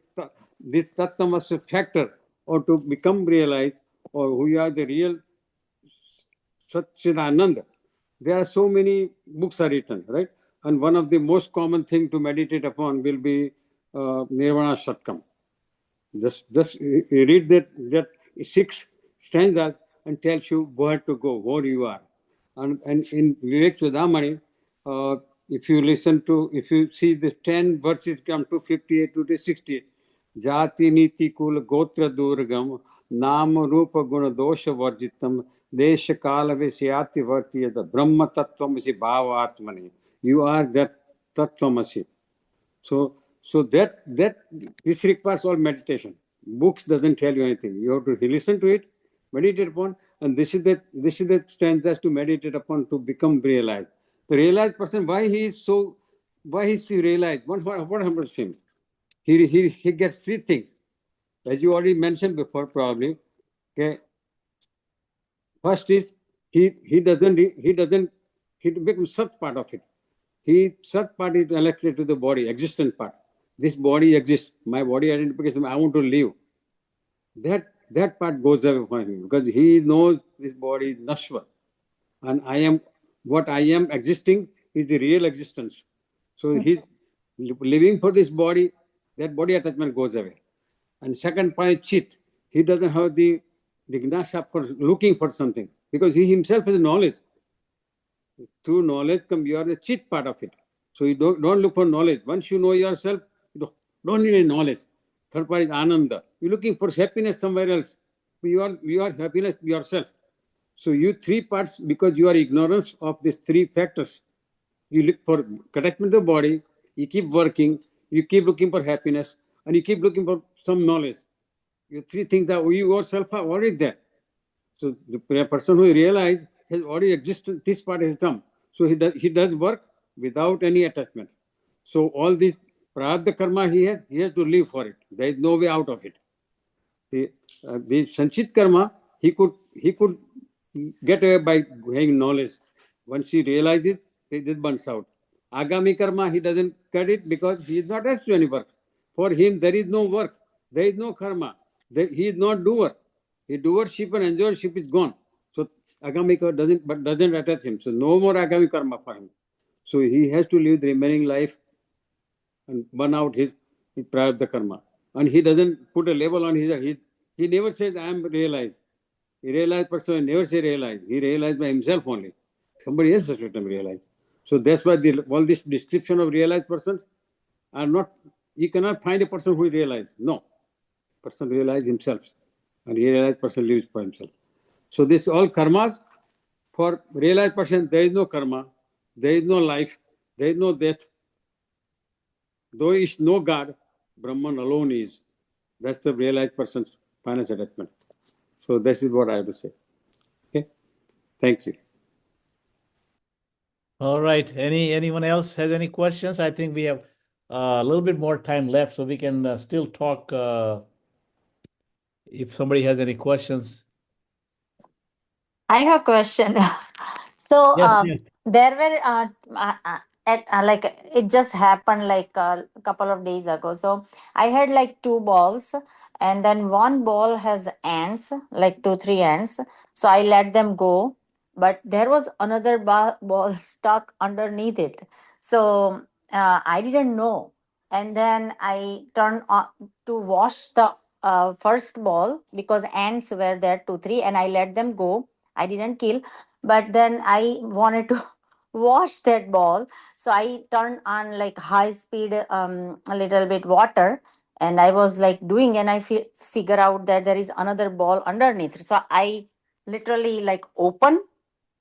tattvamas factor, or to become realized, or who you are the real Satchidananda. There are so many books are written, right? And one of the most common thing to meditate upon will be Nirvana Satkam. Just read that 6 stanzas and tells you where to go, where you are. And in Vivek Sudhamani, if you see the 10 verses come to 58 to the 60, Jati Niti Kul Gotra Durgam, Nam Rupa Guna Dosha Varjitam, Desha Kala Vesyati Vartiyada, Brahma Tattvamasi Bhava Atmani. You are that Tattvamasi. So that this requires all meditation. Books doesn't tell you anything. You have to listen to it, meditate upon, and this is the stanzas to meditate upon to become realized. The realized person, why is he realized? What happens to him? He gets 3 things, as you already mentioned before, probably. Okay, first is he becomes Sat part of it. Sat part is elected to the body, existent part. This body exists. My body identification, I want to live. That part goes away from him because he knows this body is Nashwa. And what I am existing is the real existence. So he's living for this body, that body attachment goes away. And second point is Chit. He doesn't have the Jignasa for looking for something because he himself has knowledge. Through knowledge come, you are the Chit part of it. So you don't look for knowledge. Once you know yourself, you don't need any knowledge. Third part is Ananda. You're looking for happiness somewhere else. You are happiness yourself. So you 3 parts, because you are ignorance of these 3 factors. You look for attachment to the body, you keep working, you keep looking for happiness, and you keep looking for some knowledge. You 3 things that you yourself are already there. So the person who realizes has already existed, this part has come. So he does work without any attachment. So all this prarabdha karma he has to live for it. There is no way out of it. The Sanchit karma, he could get away by having knowledge. Once he realizes, it burns out. Agami karma, he doesn't get it because he is not asked to any work. For him, there is no work, there is no karma. He is not doer. He doership and enjoyership is gone. So agami karma doesn't attach him. So no more agami karma for him. So he has to live the remaining life and burn out his prarabdha karma. And he doesn't put a label on his head. He never says, I am realized. He realized person never say realized. He realized by himself only. Somebody else has let him realize. So that's why all this description of realized person are not, you cannot find a person who realized. No. Person realizes himself, and he realized person lives for himself. So this all karmas. For realized person, there is no karma, there is no life, there is no death. Though is no God, Brahman alone is. That's the realized person's final attachment. So this is what I have to say. Okay. Thank you. All right. Anyone else has any questions? I think we have a little bit more time left, so we can still talk if somebody has any questions. I have a question. So Yes, yes. there were like it just happened like a couple of days ago. So I had like two balls, and then one ball has ants, like two three ants. So I let them go, but there was another ball stuck underneath it. So I didn't know, and then I turned on to wash the first ball because ants were there two three, and I let them go. I didn't kill, but then I wanted to wash that ball. So I turned on like high speed, a little bit water, and I was like doing, and I figure out that there is another ball underneath. So I literally like open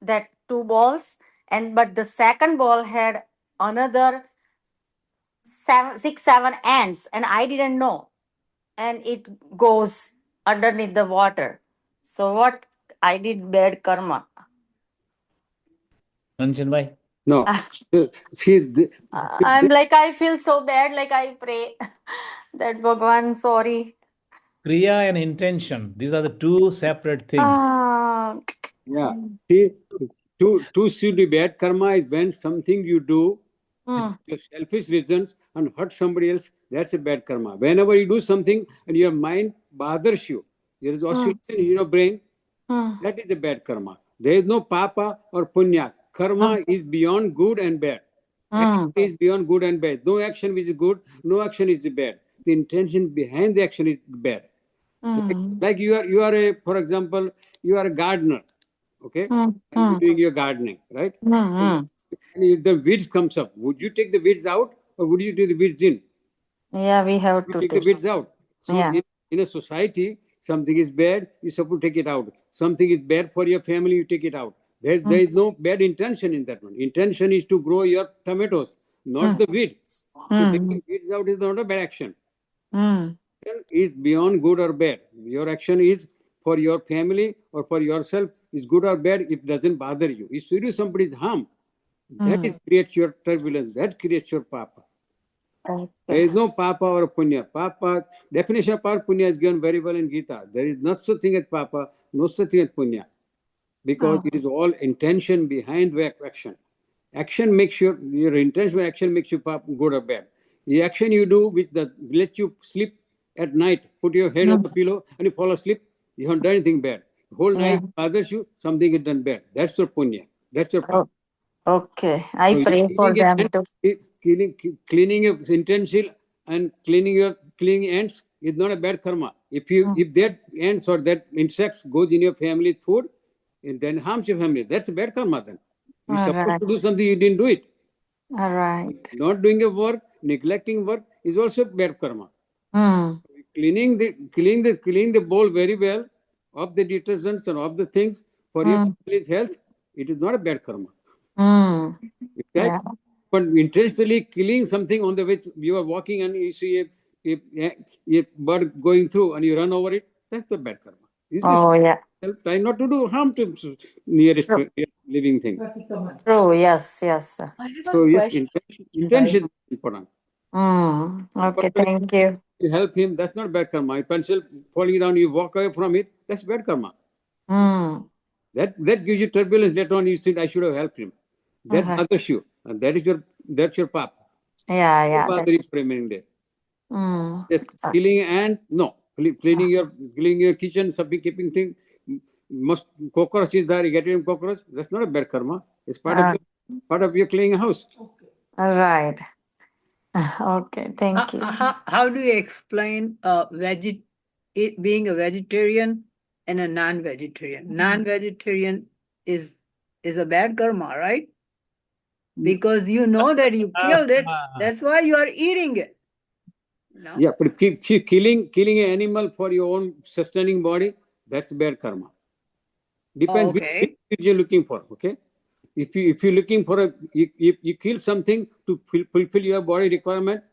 that two balls, and but the second ball had another seven, six, seven ants, and I didn't know, and it goes underneath the water. So what I did bad karma. Kanchan bhai. No. See, I'm like, I feel so bad. Like, I pray that Bhagwan, sorry. Kriya and intention. These are the two separate things. Ah, yeah. See, to see the bad karma is when something you do with mm, your selfish reasons and hurt somebody else, that's a bad karma. Whenever you do something and your mind bothers you, there is mm, oscillation in your brain, mm, that is a bad karma. There is no papa or punya. Karma mm, is beyond good and bad. Action mm, is beyond good and bad. No action is good, no action is bad. The intention behind the action is bad. mm, Like you are a, for example, you are a gardener, okay, mm, and you're mm, doing your gardening, right? mm, And mm. if the weeds comes up, would you take the weeds out or would you take the weeds in? Yeah, we have You to take the take. weeds out. So Yeah. in a society, something is bad, you supposed to take it out. Something is bad for your family, you take it out. There Mm, is no bad intention in that one. Intention is to grow your tomatoes, not mm, the weed. So mm, taking weeds out is not a bad action. mm, Action is beyond good or bad. Your action is for your family or for yourself is good or bad. It doesn't bother you. If you do somebody's harm, that mm. is creates your turbulence. That creates your papa. There Okay. is no papa or punya. Papa, definition of papa punya is given very well in Gita. There is not such thing as papa, no such thing as punya. Because Oh. it is all intention behind the action. Action makes your intention action makes you good or bad. The action you do which lets you sleep at night, put your head on Mm, the pillow and you fall asleep, you haven't done anything bad. The whole yeah. night bothers you, something is done bad. That's your punya. That's your papa. Oh, okay. I So you pray for cleaning them ants, too. cleaning your utensil and cleaning ants is not a bad karma. Mm. If that ants or that insects goes in your family's food, and then harms your family, that's a bad karma then. You're All supposed to right. do something, you didn't do it. All right. Not doing a work, neglecting work is also bad karma. Mm, Cleaning the bowl very well of the detergents and of the things for your mm, family's health, it is not a bad karma. mm. Right? Yeah. But intentionally killing something on the which you are walking and you see a bird going through and you run over it, that's the bad karma. You just Oh, yeah. try not to do harm to nearest True. living thing. True. Yes. Yes. So yes, intention is important. Okay. Person, Thank you. you help him, that's not bad karma. If pencil falling down, you walk away from it, that's bad karma. Mm. That gives you turbulence later on. You think I should have helped him. That Okay. bothers you, and that's your pap. Yeah. Don't Yeah. bother That's. you for remaining there. Mm. Yes, killing and no cleaning your kitchen, something keeping thing. Must cockroach is there? You get rid of cockroach. That's not a bad karma. It's Uh, part of your cleaning a house. all right. Okay. Thank you. How do you explain being a vegetarian and a non-vegetarian? Non-vegetarian is a bad karma, right? Because you know that you killed it. That's why you are eating it. No? Yeah, but keep killing an animal for your own sustaining body, that's bad karma. Depends which Okay. you're looking for. Okay, if you're looking for you kill something to fulfill your body requirement,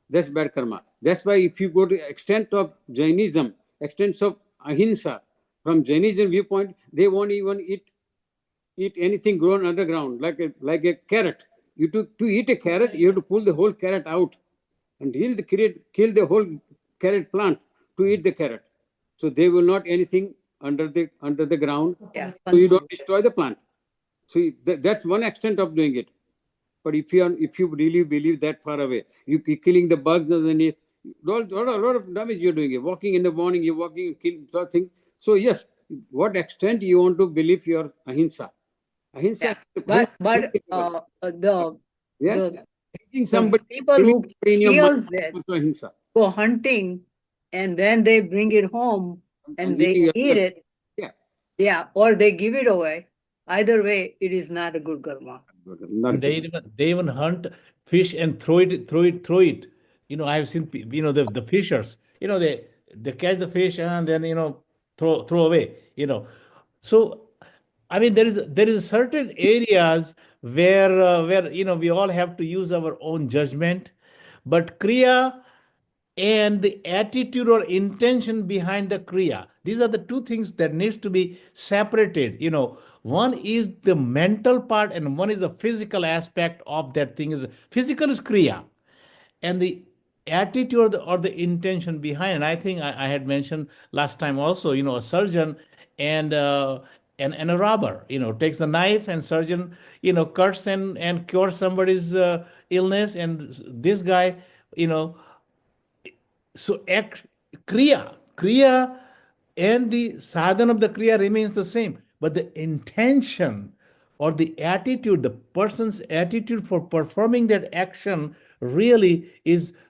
that's bad karma. That's why if you go to extent of Jainism, extent of ahimsa, from Jainism viewpoint, they won't even eat anything grown underground, like a carrot. To eat a carrot, you have to pull the whole carrot out and kill the whole carrot plant to eat the carrot. So they will not anything under the ground. Yeah. So you don't destroy the plant. So that's one extent of doing it. But if you really believe that far away, you're killing the bugs underneath. A lot of damage you're doing. You're walking in the morning, you're walking, kill something. So yes, what extent you want to believe your ahimsa? Ahimsa, Yeah. ahimsa But is unthinkable. Yeah, the hitting the somebody, people killing who somebody in your mind kills is it also ahimsa. go hunting and then they bring it home And and eating they eat yourself. it. Yeah, Yeah. Or they give it away. Either way, it is not a good karma. not And good. they even hunt fish and throw it. I've seen the fishers. They catch the fish and then throw away. So I mean there is certain areas where we all have to use our own judgment, but kriya and the attitude or intention behind the kriya, these are the two things that needs to be separated. One is the mental part and one is the physical aspect of that thing. Is physical is kriya, and the attitude or the intention behind. And I think I had mentioned last time also, a surgeon and and a robber, takes the knife, and surgeon cuts and cures somebody's illness, and this guy, you know so kriya and the sadhana of the kriya remains the same, but the intention or the attitude, the person's attitude for performing that action really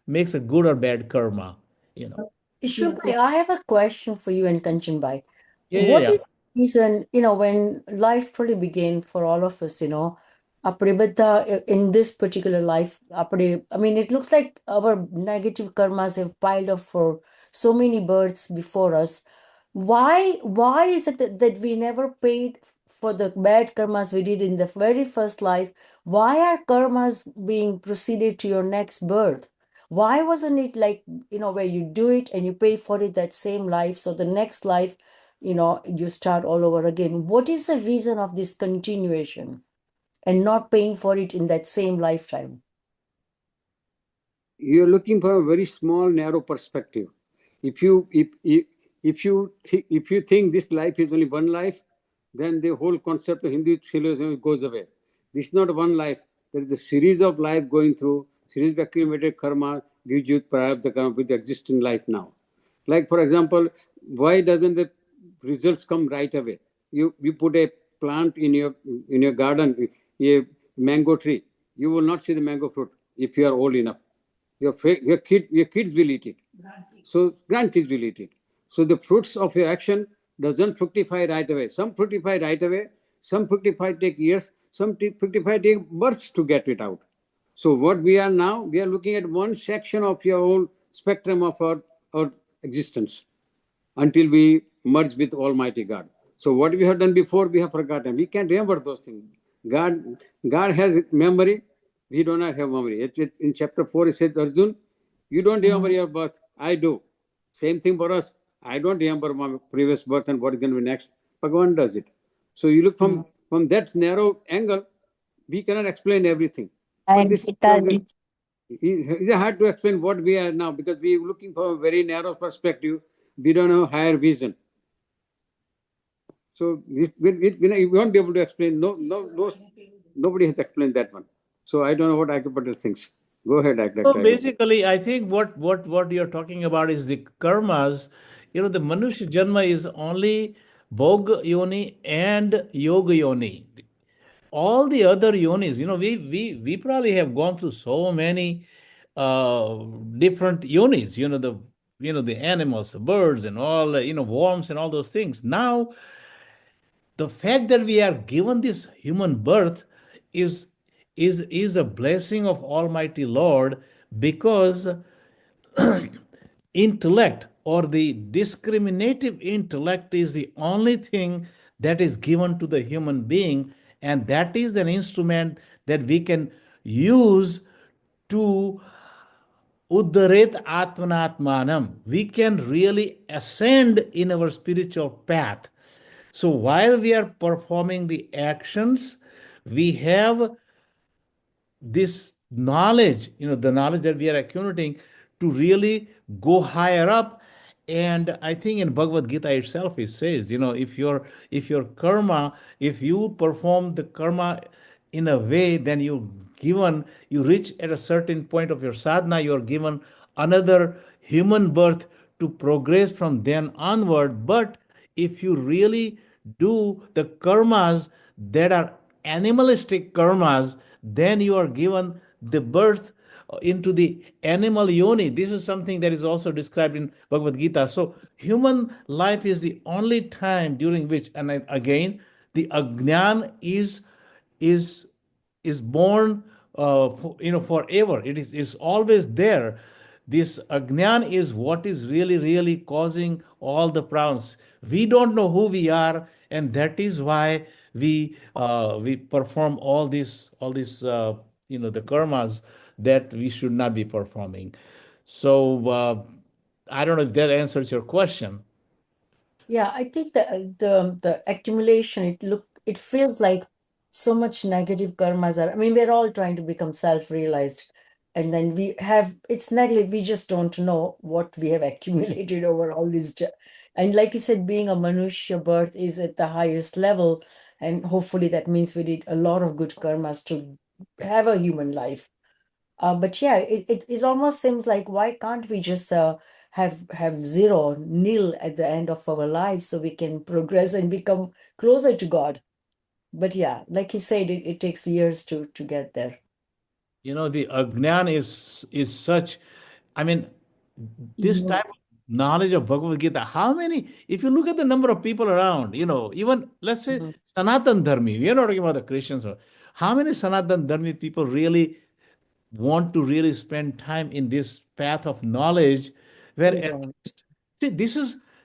makes a good or bad karma. You know. Ishwarbhai, I have a question for you and Kanchanbhai. Yeah, yeah, What yeah. is the reason, when life truly began for all of us, in this particular life, I mean, it looks like our negative karmas have piled up for so many births before us. Why is it that we never paid for the bad karmas we did in the very first life? Why are karmas being proceeded to your next birth? Why wasn't it like, where you do it and you pay for it that same life, so the next life, you start all over again? What is the reason of this continuation and not paying for it in that same lifetime? You're looking for a very small, narrow perspective. If you think this life is only one life, then the whole concept of Hindu civilization goes away. This is not one life. There is a series of life going through. Series of accumulated karma gives you prarabdha karma with the existing life now. Like for example, why doesn't the results come right away? You put a plant in your garden, a mango tree. You will not see the mango fruit if you are old enough. Your kids will eat it. So grandkids will eat it. So the fruits of your action doesn't fructify right away. Some fructify right away. Some fructify take years. Some fructify take births to get it out. So what we are now, we are looking at one section of your whole spectrum of our existence until we merge with Almighty God. So what we have done before, we have forgotten. We can't remember those things. God has memory. We do not have memory. In chapter 4, it says, Arjun, you don't remember your birth. I do. Same thing for us. I don't remember my previous birth and what is going to be next. Bhagavan does it. So you look from that narrow angle, we cannot explain everything. But And this GITA, it's hard to explain what we are now because we are looking for a very narrow perspective. We don't have higher vision. So we won't be able to explain. No, nobody has explained that one. So I don't know what Akapatil thinks. Go ahead, So Akapatil. basically, I think what you're talking about is the karmas. The Manusha Janma is only Bhog Yoni and Yoga Yoni. All the other yonis, we probably have gone through so many different yonis. The animals, the birds, and all worms and all those things. Now, the fact that we are given this human birth is is a blessing of Almighty Lord, because intellect or the discriminative intellect is the only thing that is given to the human being, and that is an instrument that we can use to Uddaret Atmanatmanam. We can really ascend in our spiritual path. So while we are performing the actions, we have this knowledge, the knowledge that we are accumulating to really go higher up. And I think in Bhagavad Gita itself it says, if your karma, if you perform the karma in a way, then you reach at a certain point of your sadhana, you are given another human birth to progress from then onward. But if you really do the karmas that are animalistic karmas, then you are given the birth into the animal yoni. This is something that is also described in Bhagavad Gita. So, human life is the only time during which, and again, the ajnan is is born forever. It is always there. This ajnan is what is really causing all the problems. We don't know who we are, and that is why we perform all these the karmas that we should not be performing. So I don't know if that answers your question. Yeah, I think the accumulation, it feels like so much negative karmas are. I mean, we're all trying to become self-realized, and then it's neglect. We just don't know what we have accumulated over all these. And like you said, being a Manushya birth is at the highest level, and hopefully that means we did a lot of good karmas to have a human life. But yeah, it almost seems like, why can't we just have zero, nil at the end of our lives so we can progress and become closer to God? But yeah, like he said, it takes years to get there. The ajnan is such. I mean, this Mhm. type of knowledge of Bhagavad Gita. How many? If you look at the number of people around, even let's say Mhm. Sanatan Dharmi. We are not talking about the Christians. How many Sanatan Dharmi people really want to really spend time in this path of knowledge, where They at don't. least, see,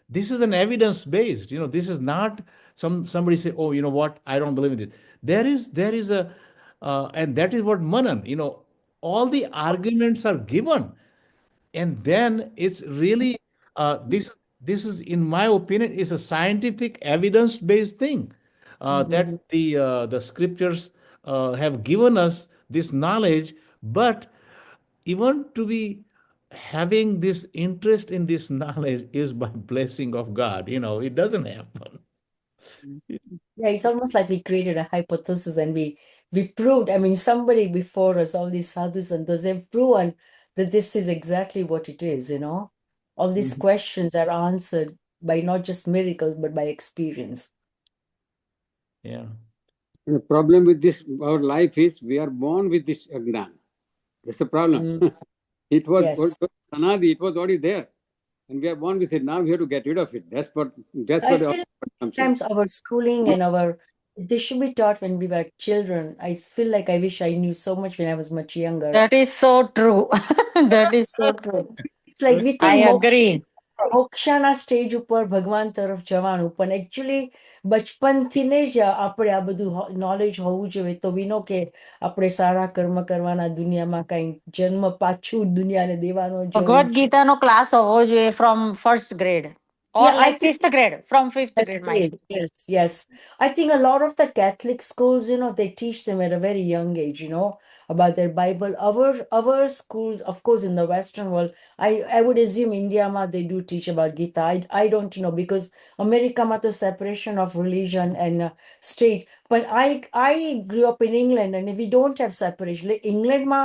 this is an evidence based. This is not somebody say, oh, you know what, I don't believe in this. There is a and that is what manan, all the arguments are given, and then it's really this is in my opinion is a scientific evidence based thing, that Mhm. the scriptures have given us this knowledge. But even to be having this interest in this knowledge is by blessing of God. It doesn't happen. Yeah, it's almost like we created a hypothesis and we proved, I mean, somebody before us, all these sadhus and those have proven that this is exactly what it is. All these Mhm. questions are answered by not just miracles, but by experience. Yeah. The problem with this, our life is we are born with this Agnan. That's the problem. Mm, It was yes. Sanadi, it was already there. And we are born with it. Now we have to get rid of it. That's what I the feel comes in. sometimes our schooling and they should be taught when we were children. I feel like I wish I knew so much when I was much younger. That is so true. That is so true. It's like we I think agree. મોક્ષના stage ઉપર ભગવાન તરફ જવાનું પણ actually બચપનથી ને જ આપણે આ બધું નોલેજ હોવું જોઈએ તો વી નો કે આપણે સારા કર્મ કરવાના દુનિયામાં કઈ જન્મ પાછું દુનિયાને દેવાનો જરૂર Bhagavad છે. Gita no class hovo જોઈએ from first grade or Yeah, I like think fifth grade. From fifth that's grade, might great. be. Yes, yes. I think a lot of the Catholic schools, they teach them at a very young age, about their Bible. Our schools, of course, in the Western world, I would assume India ma they do teach about Gita. I don't know because America ma the separation of religion and state. But I grew up in England, and if we don't have separation, like England ma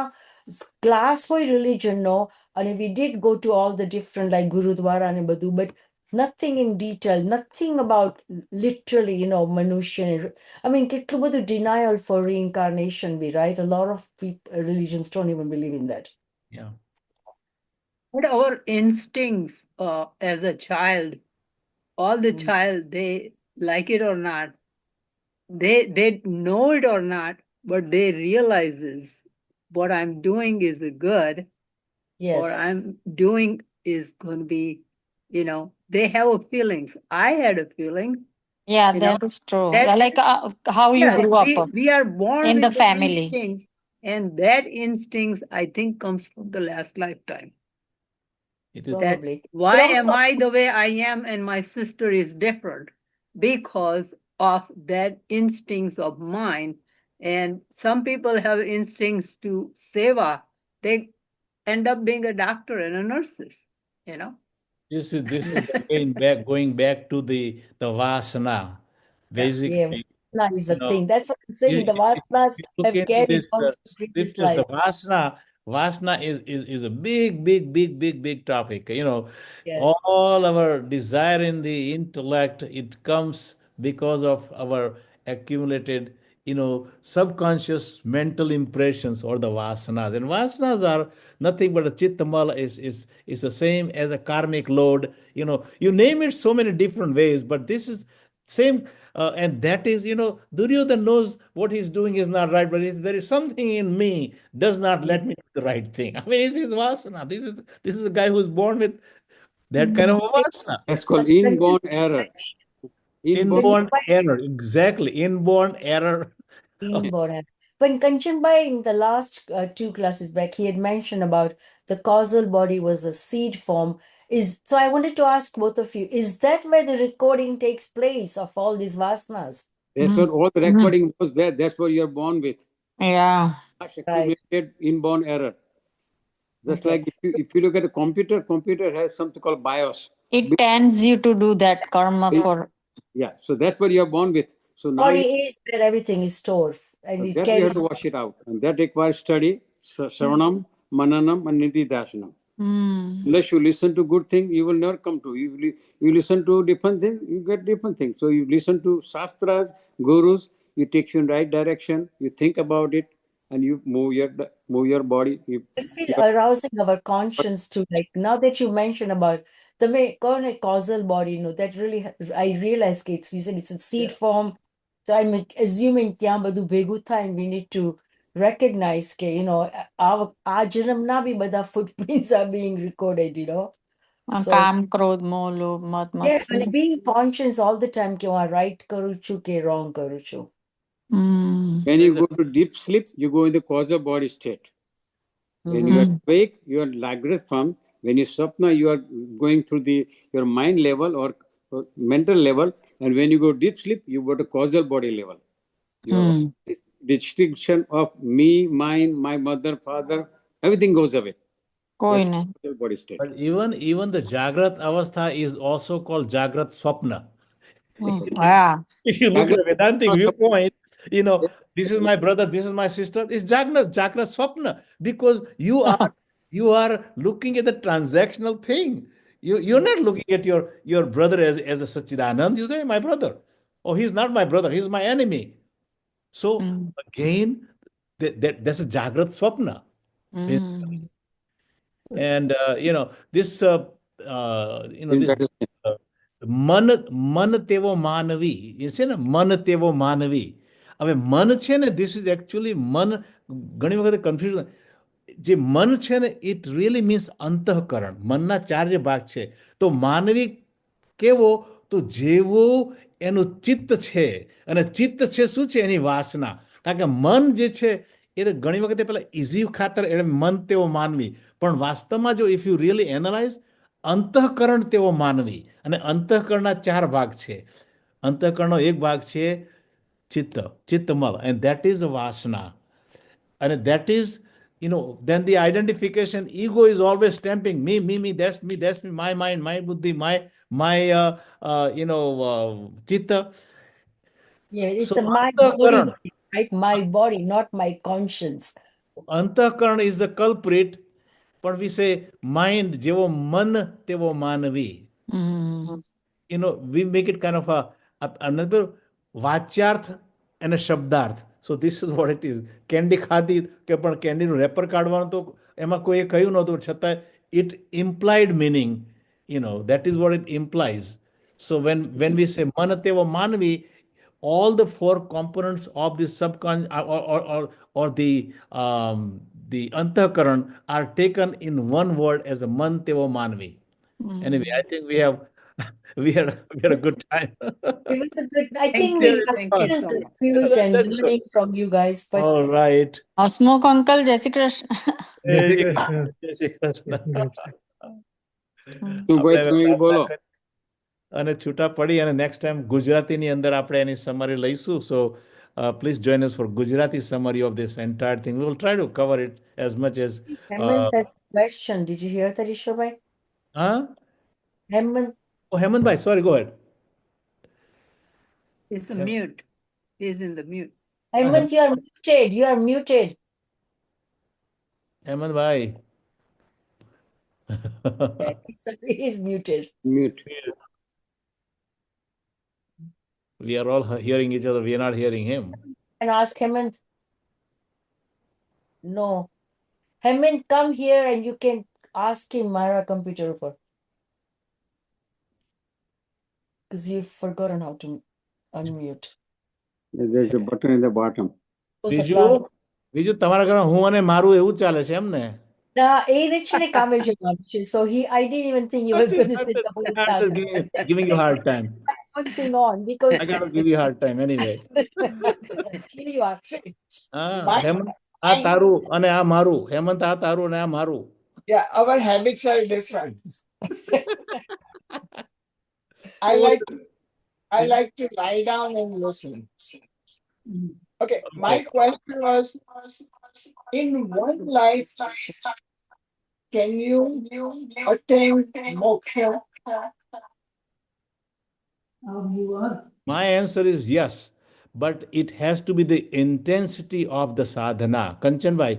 class for religion, no, and if we did go to all the different like Gurudwara and Badu, but nothing in detail, nothing about literally, Manusha. I mean, કેટલું બધું denial for reincarnation be, right? A lot of religions don't even believe in that. Yeah. But our instincts as a child, all the Mm. child, they like it or not, they know it or not, but they realizes what I'm doing is good. or Yes. I'm doing is going to be, they have a feelings. I had a feeling, Yeah, you know, that is true. that, Like how you yeah, grew up we are born in the with the family. instincts, and that instincts, I think, comes from the last lifetime. It is That Probably. But why am also, I the way I am and my sister is different? Because of that instincts of mine. And some people have instincts to seva. They end up being a doctor and a nurses, you know? this is again back going back to the vasana. Yeah. yeah, Basically, Vasana is you a know, thing. That's what I'm you, saying. The Vasanas you look have into carried this on from previous scriptures, the life. vasana is a big topic. Yes. All our desire in the intellect, it comes because of our accumulated, subconscious mental impressions or the vasanas. And vasanas are nothing but a chittamal is the same as a karmic load. You name it so many different ways, but this is same. And that is, Duryodhana knows what he's doing is not right, but there is something in me does not Yeah. let me do the right thing. I mean, this is vasana. This is a guy who's born with that kind of Mm. a vasana. That's called But when inborn error. Inborn. Inborn error, exactly. Inborn error. inborn error. When Kanchan Bhai in the last two classes back, he had mentioned about the causal body was a seed form. So I wanted to ask both of you, is that where the recording takes place of all these vasanas? That's Mm. what all the Mm. recording was there. That's what you're born with. Yeah. Much Right. accumulated inborn error. Just Okay. like if you look at a computer has something called BIOS. It tends you to do that karma for. Yeah, so that's what you're born with. So now Body is where everything is stored and it that you have carries. to wash it out, and that requires study, Savanam, Mananam, and Nidhi Darshanam. Mm. Unless you listen to good thing, you will never come to. You listen to different things, you get different things. So you listen to shastras, gurus, you take you in right direction. You think about it, and you move your body. I feel You arousing our conscience to, like, now that you mention about the causal body, that really I realize it's, you said it's a seed form. So I'm assuming ત્યાં બધું ભેગું થાય and we need to recognize કે, our janam na bhi બધા footprints are being recorded. So કામ ક્રોધ મોહ લોભ મત yeah, મત્સર. and being conscious all the time કે હું આ right કરું છું કે wrong કરું છું. Mm. when you go to deep sleep, you go in the causal body state. When you are Mm. awake, you are lagrant form. When you sapna, you are going through your mind level or mental level. And when you go deep sleep, you go to causal body level. Your Mm. distinction of me, mine, my mother, father, everything goes away. કોઈ That's નહીં. causal body state. But even the Jagrat Avastha is also called Jagrat Swapna. Yeah. If you look at Jagrat- a Vedantic viewpoint, this is my brother, this is my sister. It's Jagrat Swapna, because you are looking at the transactional thing. You're not looking at your brother as a Sachidanand. You say, my brother. Oh, he's not my brother, he's my enemy. So Mm. again, that's a Jagrat Swapna. Mm. And this In this that is- મન મન તેવો માનવી એ છે ને મન તેવો માનવી. હવે મન છે ને, this is actually મન ઘણી વખત કન્ફ્યુઝન. જે મન છે ને, it really means અંતઃકરણ. મનના ચાર જે ભાગ છે, તો માનવી કેવો, તો જેવો એનું ચિત્ત છે. અને ચિત્ત છે શું છે? એની વાસના. કારણ કે મન જે છે એ તો ઘણી વખતે પેલા ઇઝી ખાતર એટલે મન તેવો માનવી, પણ વાસ્તવમાં જો ઇફ યુ રિયલી એનાલાઇઝ, અંતઃકરણ તેવો માનવી. અને અંતઃકરણના ચાર ભાગ છે. અંતઃકરણનો એક ભાગ છે ચિત્ત, ચિત્તમલ, એન્ડ ધેટ ઇઝ વાસના. And that is, then the identification, ego is always stamping me, that's me, my mind, my buddhi, my chitta. Yeah, So it's a my body, antakaran, right? My body, not my conscience. antakaran is the culprit, but we say mind જેવો મન તેવો માનવી. Mm. We make it kind of another વાચ્યાર્થ and a શબ્દાર્થ. So this is what it is. Candy ખાધી કે પણ કેન્ડીનું wrapper કાઢવાનું તો એમાં કોઈએ કહ્યું નહોતું, છતાં it implied meaning, that is what it implies. So when we say મન તેવો માનવી, all the four components of the subconscious, or the the antakaran are taken in one word as a man tevo manvi. Anyway, I think we have we had a good time. It was a good. I Thank think Yeah, we you. are it's Thank you fun. still so much. confused and That's good. learning from you guys, but All right. Hasmukh uncle, Jai Shri Krishna. જય જય શ્રી શ્રી કૃષ્ણ. કૃષ્ણ. જય શ્રી કૃષ્ણ. જય શ્રી કૃષ્ણ. શું આપણે ભાઈ હવે તમે એ પ્રાર્થના બોલો. કરી અને છૂટા પડી અને નેક્સ્ટ ટાઈમ ગુજરાતીની અંદર આપણે એની સમરી લઈશું. So please join us four Gujarati summary of this entire thing. We will try to cover it as much as Hemant has a question. Did you hear that, Ishwarbai? હા. Hemant, ઓ Hemantbhai, sorry, go ahead. It's a mute. He's in the mute. Hemant, you are muted. You are muted. Hemantbhai. Yeah, he's muted. Mute. We are all hearing each other. We are not hearing him. And ask Hemant. No. Hemant, come here and you can ask him Myra computer over. Because you've forgotten how to unmute. There's a button in the bottom. Oh, બીજું બીજું તમારા ઘરમાં હું અને મારું એવું ચાલે છે એમ ને? Nah, actually come so I didn't even think he was going to sit the whole I'm class. just giving you a hard time. One thing on because I gotta give you a hard time anyway. here you are. Hemant, આ તારું અને આ મારું. હેમંત, આ તારું અને આ મારું. Yeah, our habits are different. I like to lie down and listen. Okay, my question was, in one life, can you attain moksha? My answer is yes, but it has to be the intensity of the sadhana. Kanchan bhai,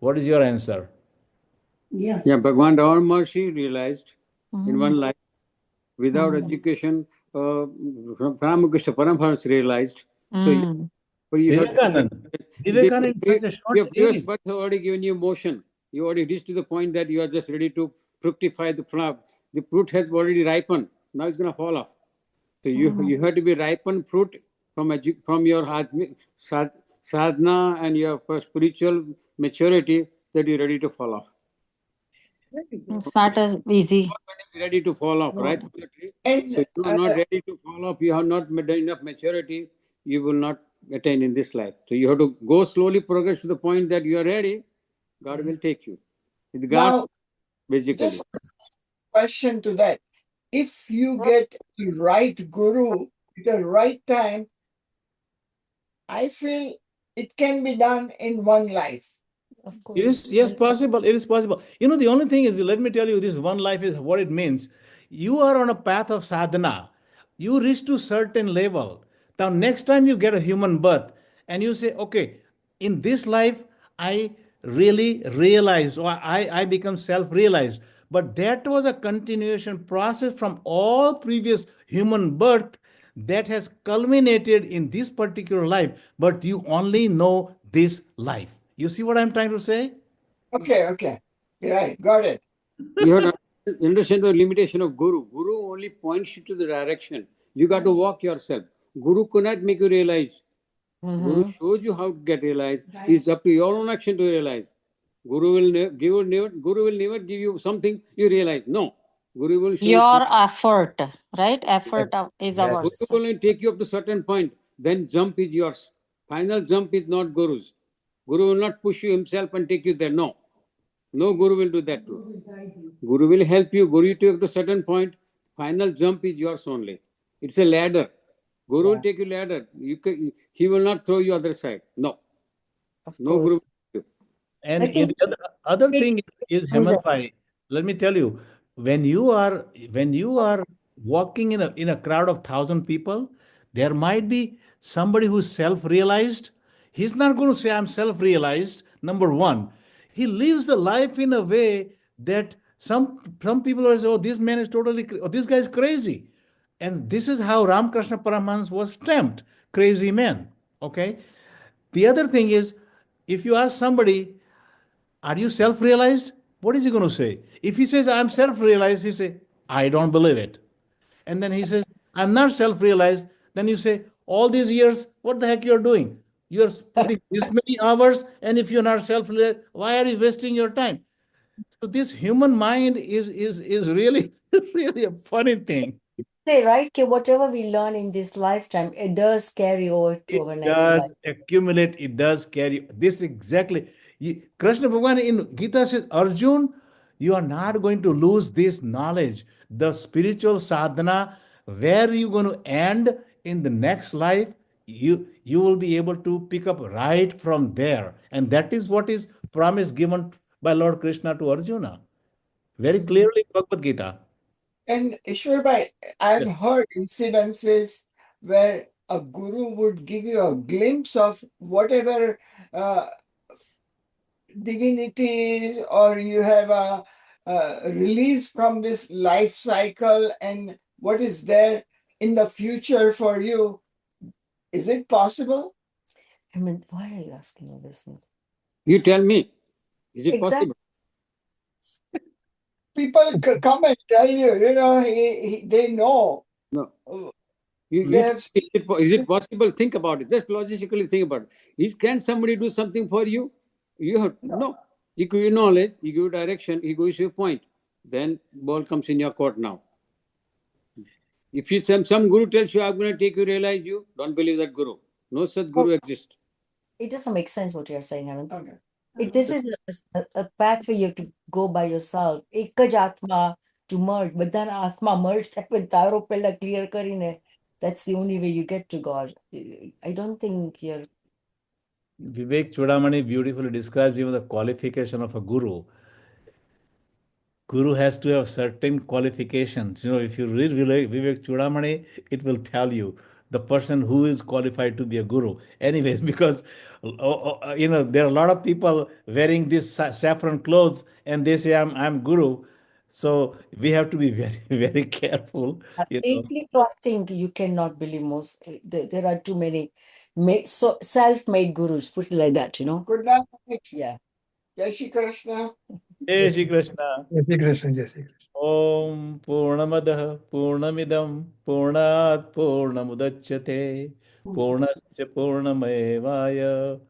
what is your answer? Yeah, Bhagwan Ram Maharshi realized in one life, without education, Ramakrishna Paramhans realized. So, but you have Vivekanand. Vivekanand is such a short your previous age. birth have already given you motion. You already reached to the point that you are just ready to fructify the flower. The fruit has already ripened. Now it's going to fall off. So you have to be ripened fruit from your sadhana and your spiritual maturity that you're ready to fall off. It's not as easy. Ready to fall off, right? And So if you are not ready to fall off, you have not made enough maturity, you will not attain in this life. So you have to go slowly, progress to the point that you are ready, God will take you. It's God, now, basically. just a question to that. If you get the right guru at the right time, I feel it can be done in one life. Of course. It is, yes, possible. It is possible. You know, the only thing is, let me tell you, this one life is what it means. You are on a path of sadhana. You reach to certain level. Now, next time you get a human birth and you say, okay, in this life, I really realized, or I become self-realized. But that was a continuation process from all previous human birth that has culminated in this particular life. But you only know this life. You see what I'm trying to say? Okay. Right, got it. You have to understand the limitation of Guru. Guru only points you to the direction. You got to walk yourself. Guru cannot make you realize. Guru shows you how to get realized. It's up to your own action to realize. Guru will never give you something you realize. No. Guru will show Your you. effort, right? Effort is Yes. ours. Guru will only take you up to certain point. Then jump is yours. Final jump is not Guru's. Guru will not push you himself and take you there. No. No Guru will do that too. Guru will help you. Guru will take you to a certain point. Final jump is yours only. It's a ladder. Guru will take you ladder. He will not throw you other side. No. Of No Guru course. will. And I think the other thing is, Who's Hemant Bhai, let me tell you, when you are walking in a crowd of 1,000 people, there might be somebody who's self-realized. He's not going to say, I'm self-realized. Number one, he lives the life in a way that some people are say, oh, this man is oh, this guy is crazy. And this is how Ramakrishna Paramahans was stamped, crazy man. Okay. The other thing is, if you ask somebody, are you self realized? What is he going to say? If he says, I'm self realized, he say, I don't believe it. And then he says, I'm not self realized. Then you say, all these years, what the heck you're doing? You are putting this many hours, and if you're not self-reliant, why are you wasting your time? So this human mind is really really a funny thing. Say, right, Ki, whatever we learn in this lifetime, it does carry over to It our next life. does accumulate, it does carry this exactly. Krishna Bhagavan in Gita says, Arjun, you are not going to lose this knowledge. The spiritual sadhana, where you going to end in the next life, you will be able to pick up right from there. And that is what is promise given by Lord Krishna to Arjuna. Very clearly in Bhagavad Gita. And Ishwar Bhai, I've heard incidences where a guru would give you a glimpse of whatever uh, divinities, or you have a release from this life cycle and what is there in the future for you. Is it possible? I mean, why are you asking all these things? You tell me, is it Exactly. possible? People come and tell you, they know. No. They You have is it possible? Think about it. Just logically think about it. Can somebody do something for you? You have no. He give you knowledge, he give you direction, he gives you a point. Then ball comes in your court now. If you some guru tells you, I'm going to take you, realize you, don't believe that guru. No such guru exists. It doesn't make sense what you're saying, Anand. Okay. This is a pathway you have to go by yourself. એક જ આત્મા to merge, but then આત્મા merge થાય પણ તારો પહેલા clear કરીને, that's the only way you get to God. I don't think you're. Vivek Chudamani beautifully describes even the qualification of a guru. Guru has to have certain qualifications. If you read Vivek Chudamani, it will tell you the person who is qualified to be a guru. Anyways, because there are a lot of people wearing these saffron clothes and they say I'm guru. So we have to be very very careful. Lately, I think you cannot believe most. There are too many self-made gurus, put it like that, Good night. Yeah. Jai Shri Krishna. Jai Shri Krishna. जय श्री कृष्ण जय Shri Krishna Om Purnamadah Purnamidam Purnat Purnamudachyate Purnasya Purnamevaya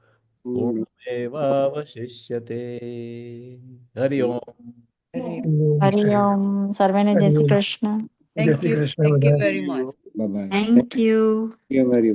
Purnamevavashishyate. Hari Om. Hari Om. Sarvane Jai Shri Krishna. जय Thank Shri you. Krishna Thank you बधाई very much. Bye bye. Thank you. Thank you very